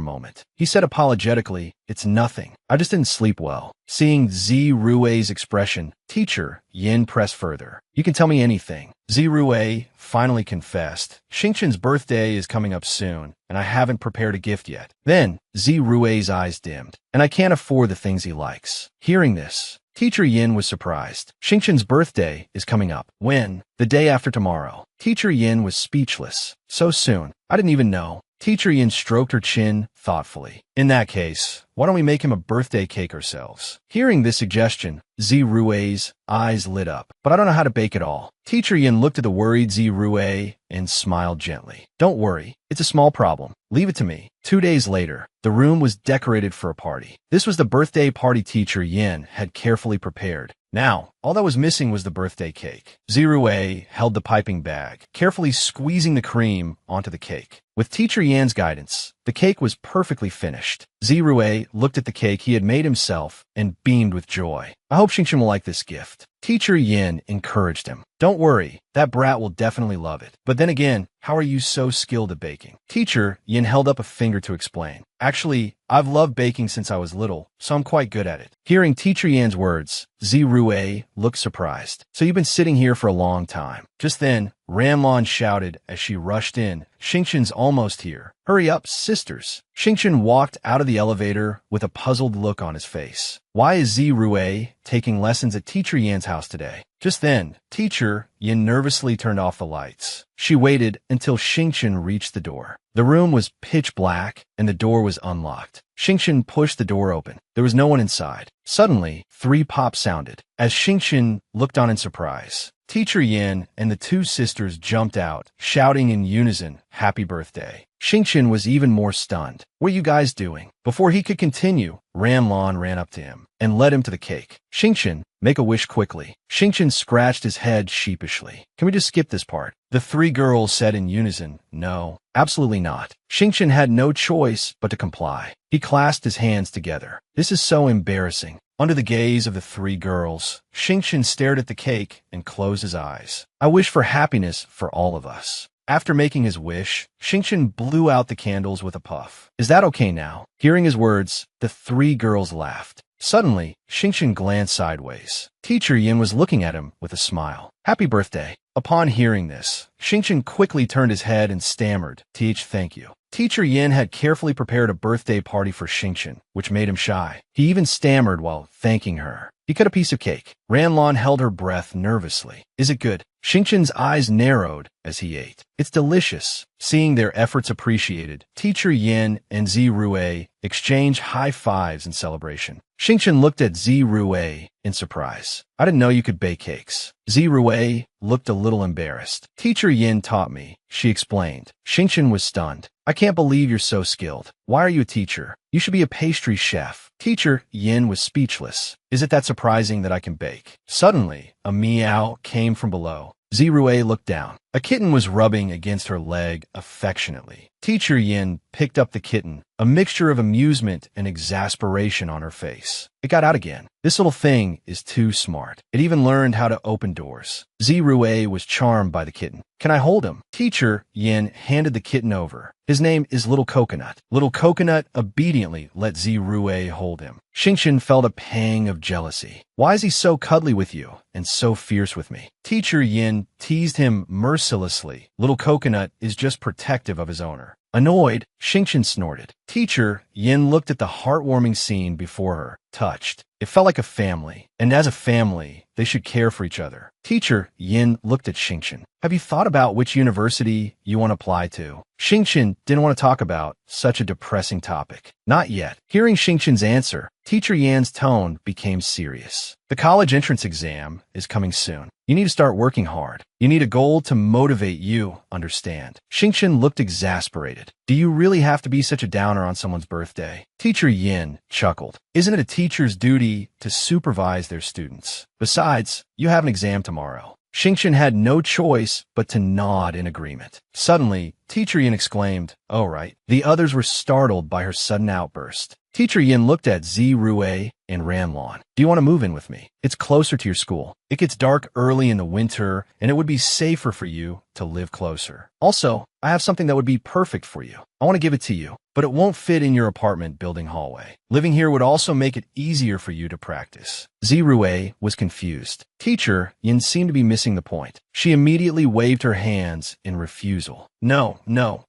moment. He said apologetically, it's nothing. I just didn't sleep well. Seeing Zirue's expression, Teacher Yin pressed further. You can tell me anything. Zirue finally confessed. Xingqian's birthday is coming up soon, and I haven't prepared a gift yet. Then, Zirue's eyes dimmed. And I can't afford the things he likes. Hearing this, Teacher Yin was surprised. Xingqian's birthday is coming up. When? The day after tomorrow. Teacher Yin was speechless. So soon. I didn't even know. Teacher Yin stroked her chin thoughtfully. In that case, why don't we make him a birthday cake ourselves? Hearing this suggestion, Zirue's eyes lit up. But I don't know how to bake it all. Teacher Yin looked at the worried Zirue and smiled gently. Don't worry. It's a small problem. Leave it to me. 2 days later, the room was decorated for a party. This was the birthday party Teacher Yin had carefully prepared. Now, all that was missing was the birthday cake. Zirue held the piping bag, carefully squeezing the cream onto the cake. With Teacher Yan's guidance, the cake was perfectly finished. Zirue looked at the cake he had made himself and beamed with joy. I hope Xingqian will like this gift. Teacher Yin encouraged him. Don't worry, that brat will definitely love it. But then again, how are you so skilled at baking? Teacher Yin held up a finger to explain. Actually, I've loved baking since I was little, so I'm quite good at it. Hearing Teacher Yan's words, Zirue looked surprised. So you've been sitting here for a long time. Just then, Ranlon shouted as she rushed in. Xingqian's almost here. Hurry up, sisters. Xingqian walked out of the elevator with a puzzled look on his face. Why is Zirue taking lessons at Teacher Yan's house today? Just then, Teacher Yin nervously turned off the lights. She waited until Xingqian reached the door. The room was pitch black and the door was unlocked. Xingqian pushed the door open. There was no one inside. Suddenly, 3 pops sounded. As Xingqian looked on in surprise, Teacher Yin and the 2 sisters jumped out, shouting in unison, Happy birthday. Xingqian was even more stunned. What are you guys doing? Before he could continue, Ranlon ran up to him and led him to the cake. Xingqian, make a wish quickly. Xingqian scratched his head sheepishly. Can we just skip this part? The 3 girls said in unison, no, absolutely not. Xingqian had no choice but to comply. He clasped his hands together. This is so embarrassing. Under the gaze of the 3 girls, Xingqian stared at the cake and closed his eyes. I wish for happiness for all of us. After making his wish, Xingqian blew out the candles with a puff. Is that okay now? Hearing his words, the 3 girls laughed. Suddenly, Xingqian glanced sideways. Teacher Yin was looking at him with a smile. Happy birthday. Upon hearing this, Xingqian quickly turned his head and stammered, Teach, thank you. Teacher Yin had carefully prepared a birthday party for Xingqian, which made him shy. He even stammered while thanking her. He cut a piece of cake. Ranlon held her breath nervously. Is it good? Xingqian's eyes narrowed as he ate. It's delicious. Seeing their efforts appreciated, Teacher Yin and Zirue exchanged high fives in celebration. Xingchen looked at Zirue in surprise. I didn't know you could bake cakes. Zirue looked a little embarrassed. Teacher Yin taught me, she explained. Xingchen was stunned. I can't believe you're so skilled. Why are you a teacher? You should be a pastry chef. Teacher Yin was speechless. Is it that surprising that I can bake? Suddenly, a meow came from below. Zirue looked down. A kitten was rubbing against her leg affectionately. Teacher Yin picked up the kitten, a mixture of amusement and exasperation on her face. It got out again. This little thing is too smart. It even learned how to open doors. Zirue was charmed by the kitten. Can I hold him? Teacher Yin handed the kitten over. His name is Little Coconut. Little Coconut obediently let Zirue hold him. Xingchen felt a pang of jealousy. Why is he so cuddly with you and so fierce with me? Teacher Yin teased him mercilessly. Little Coconut is just protective of his owner. Annoyed, Xingchen snorted. Teacher Yin looked at the heartwarming scene before her, touched. It felt like a family, and as a family, they should care for each other. Teacher Yin looked at Xingchen. Have you thought about which university you want to apply to? Xingchen didn't want to talk about such a depressing topic. Not yet. Hearing Xingchen's answer, Teacher Yan's tone became serious. The college entrance exam is coming soon. You need to start working hard. You need a goal to motivate you, understand? Xingchen looked exasperated. Do you really have to be such a downer on someone's birthday? Teacher Yin chuckled. Isn't it a teacher's duty to supervise their students? Besides, you have an exam tomorrow. Xingchen had no choice but to nod in agreement. Suddenly, Teacher Yin exclaimed, "Oh, right." The others were startled by her sudden outburst. Teacher Yin looked at Zirue and Ranlon. Do you want to move in with me? It's closer to your school. It gets dark early in the winter, and it would be safer for you to live closer. Also, I have something that would be perfect for you. I want to give it to you, but it won't fit in your apartment building hallway. Living here would also make it easier for you to practice. Zirue was confused. Teacher Yin seemed to be missing the point. She immediately waved her hands in refusal. No,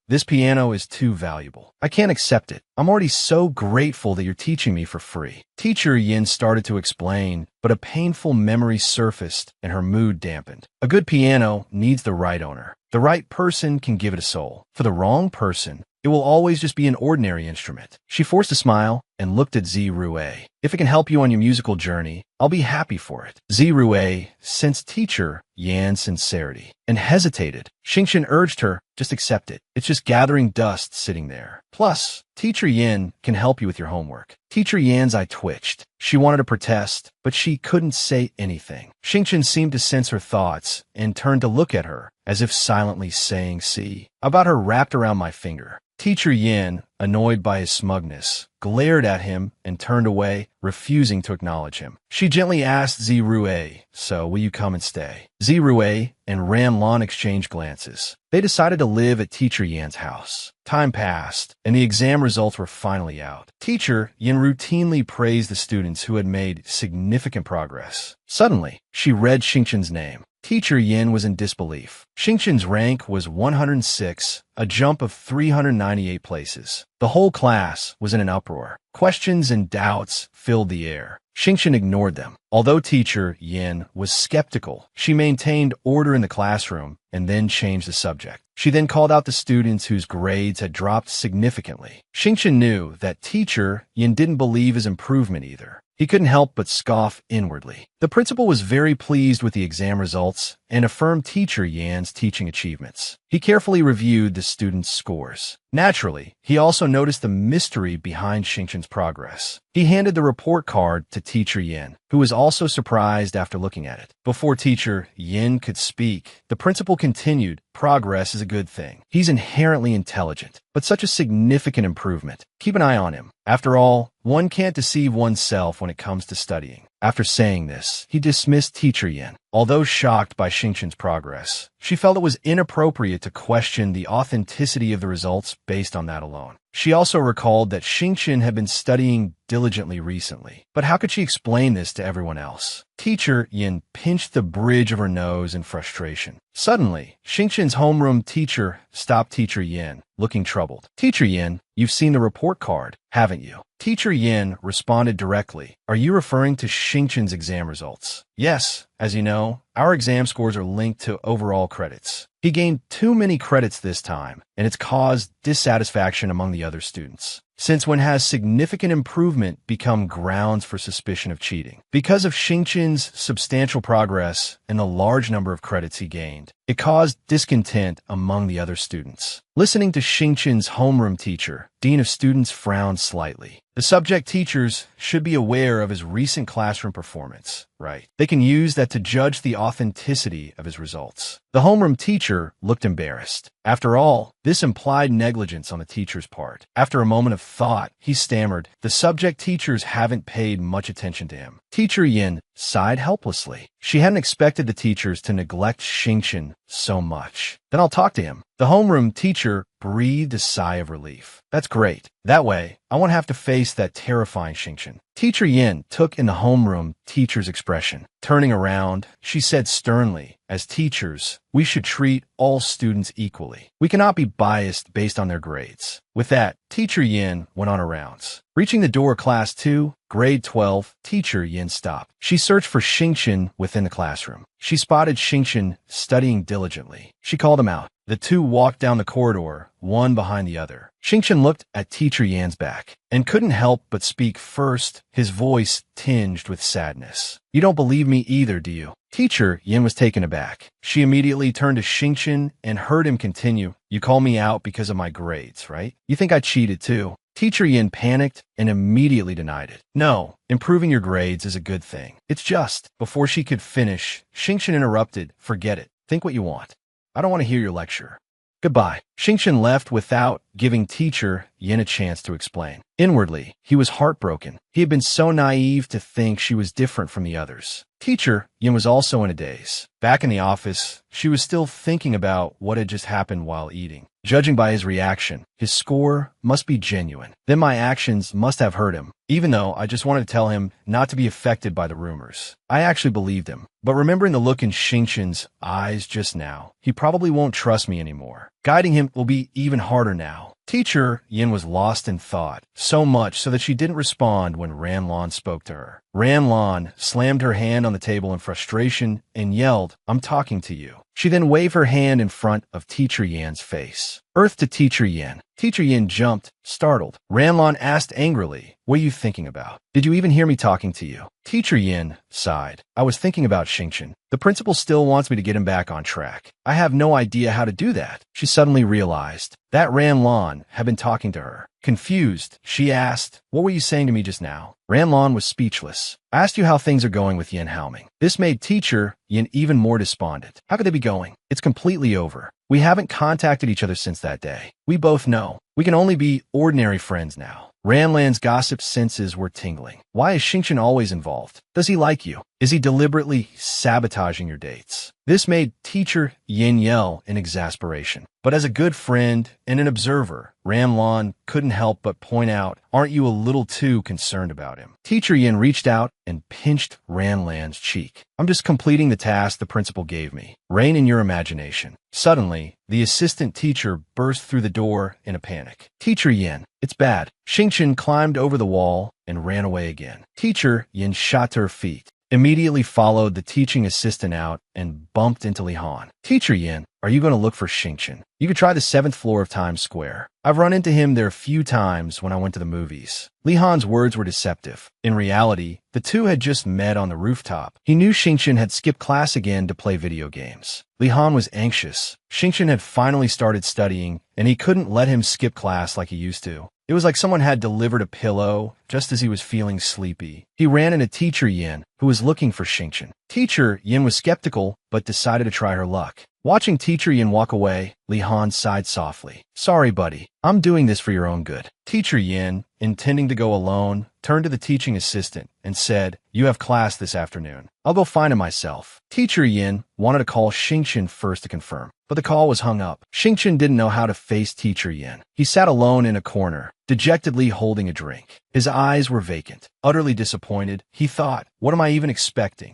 this piano is too valuable. I can't accept it. I'm already so grateful that you're teaching me for free. Teacher Yin started to explain, but a painful memory surfaced and her mood dampened. A good piano needs the right owner. The right person can give it a soul. For the wrong person, it will always just be an ordinary instrument. She forced a smile and looked at Zirue. If it can help you on your musical journey, I'll be happy for it. Zirue sensed Teacher Yan's sincerity and hesitated. Xingchen urged her, just accept it. It's just gathering dust sitting there. Plus, Teacher Yin can help you with your homework. Teacher Yan's eye twitched. She wanted to protest, but she couldn't say anything. Xingchen seemed to sense her thoughts and turned to look at her, as if silently saying, see. About her wrapped around my finger. Teacher Yin, annoyed by his smugness, glared at him and turned away, refusing to acknowledge him. She gently asked Zirue, so will you come and stay? Zirue and Ranlon exchanged glances. They decided to live at Teacher Yan's house. Time passed, and the exam results were finally out. Teacher Yin routinely praised the students who had made significant progress. Suddenly, she read Xingchen's name. Teacher Yin was in disbelief. Xingchen's rank was 106, a jump of 398 places. The whole class was in an uproar. Questions and doubts filled the air. Xingchen ignored them. Although Teacher Yin was skeptical, she maintained order in the classroom and then changed the subject. She then called out the students whose grades had dropped significantly. Xingchen knew that Teacher Yin didn't believe his improvement either. He couldn't help but scoff inwardly. The principal was very pleased with the exam results and affirmed Teacher Yan's teaching achievements. He carefully reviewed the students' scores. Naturally, he also noticed the mystery behind Xingchen's progress. He handed the report card to Teacher Yin, who was also surprised after looking at it. Before Teacher Yin could speak, the principal continued, progress is a good thing. He's inherently intelligent, but such a significant improvement. Keep an eye on him. After all, one can't deceive oneself when it comes to studying. After saying this, he dismissed Teacher Yin. Although shocked by Xingchen's progress, she felt it was inappropriate to question the authenticity of the results based on that alone. She also recalled that Xingchen had been studying diligently recently. But how could she explain this to everyone else? Teacher Yin pinched the bridge of her nose in frustration. Suddenly, Xingchen's homeroom teacher stopped Teacher Yin, looking troubled. Teacher Yin, you've seen the report card, haven't you? Teacher Yin responded directly. Are you referring to Xingchen's exam results? Yes, as you know, our exam scores are linked to overall credits. He gained too many credits this time, and it's caused dissatisfaction among the other students. Since when has significant improvement become grounds for suspicion of cheating? Because of Xingqin's substantial progress and the large number of credits he gained, it caused discontent among the other students. Listening to Xingqin's homeroom teacher, Dean of Students frowned slightly. The subject teachers should be aware of his recent classroom performance, right? They can use that to judge the authenticity of his results. The homeroom teacher looked embarrassed. After all, this implied negligence on the teacher's part. After a moment of thought, he stammered, "The subject teachers haven't paid much attention to him." Teacher Yin sighed helplessly. She hadn't expected the teachers to neglect Xingqin so much. "Then I'll talk to him." The homeroom teacher breathed a sigh of relief. "That's great. That way, I won't have to face that terrifying Xingqin." Teacher Yin took in the homeroom teacher's expression. Turning around, she said sternly, "As teachers, we should treat all students equally. We cannot be biased based on their grades." With that, Teacher Yin went on her rounds. Reaching the door of Class 2, Grade 12, Teacher Yin stopped. She searched for Xingqin within the classroom. She spotted Xingqin studying diligently. She called him out. The two walked down the corridor, one behind the other. Xingqin looked at Teacher Yan's back and couldn't help but speak first, his voice tinged with sadness. "You don't believe me either, do you?" Teacher Yin was taken aback. She immediately turned to Xingqin and heard him continue, "You call me out because of my grades, right? You think I cheated too?" Teacher Yin panicked and immediately denied it. "No, improving your grades is a good thing. It's just..." Before she could finish, Xingqin interrupted, "Forget it. Think what you want. I don't want to hear your lecture. Goodbye." Xingqin left without giving Teacher Yin a chance to explain. Inwardly, he was heartbroken. He had been so naive to think she was different from the others. Teacher Yin was also in a daze. Back in the office, she was still thinking about what had just happened while eating. Judging by his reaction, his score must be genuine. Then my actions must have hurt him, even though I just wanted to tell him not to be affected by the rumors. I actually believed him. But remembering the look in Xingqin's eyes just now, he probably won't trust me anymore. Guiding him will be even harder now. Teacher Yin was lost in thought, so much so that she didn't respond when Ranlon spoke to her. Ranlon slammed her hand on the table in frustration and yelled, "I'm talking to you." She then waved her hand in front of Teacher Yan's face. Earth to Teacher Yin. Teacher Yin jumped, startled. Ranlon asked angrily, "What are you thinking about? Did you even hear me talking to you?" Teacher Yin sighed. "I was thinking about Xingqin. The principal still wants me to get him back on track. I have no idea how to do that." She suddenly realized that Ranlon had been talking to her. Confused, she asked, "What were you saying to me just now?" Ranlon was speechless. "I asked you how things are going with Yin Haoming." This made Teacher Yin even more despondent. "How could they be going? It's completely over. We haven't contacted each other since that day. We both know. We can only be ordinary friends now." Ranlan's gossip senses were tingling. "Why is Xingqin always involved? Does he like you? Is he deliberately sabotaging your dates?" This made Teacher Yin yell in exasperation. But as a good friend and an observer, Ranlan couldn't help but point out, "Aren't you a little too concerned about him?" Teacher Yin reached out and pinched Ranlan's cheek. "I'm just completing the task the principal gave me. Rein in your imagination." Suddenly, the assistant teacher burst through the door in a panic. "Teacher Yin, it's bad." Xingqin climbed over the wall and ran away again. Teacher Yin shot to her feet, immediately followed the teaching assistant out and bumped into Li Han. "Teacher Yin, are you going to look for Xingqin? You could try the 7th floor of Times Square. I've run into him there a few times when I went to the movies." Li Han's words were deceptive. In reality, the two had just met on the rooftop. He knew Xingqin had skipped class again to play video games. Li Han was anxious. Xingqin had finally started studying, and he couldn't let him skip class like he used to. It was like someone had delivered a pillow just as he was feeling sleepy. He ran into Teacher Yin, who was looking for Xingqin. Teacher Yin was skeptical, but decided to try her luck. Watching Teacher Yin walk away, Li Han sighed softly. "Sorry, buddy. I'm doing this for your own good." Teacher Yin, intending to go alone, turned to the teaching assistant and said, "You have class this afternoon. I'll go find him myself." Teacher Yin wanted to call Xingqin first to confirm, but the call was hung up. Xingqin didn't know how to face Teacher Yin. He sat alone in a corner, dejectedly holding a drink. His eyes were vacant. Utterly disappointed, he thought, "What am I even expecting?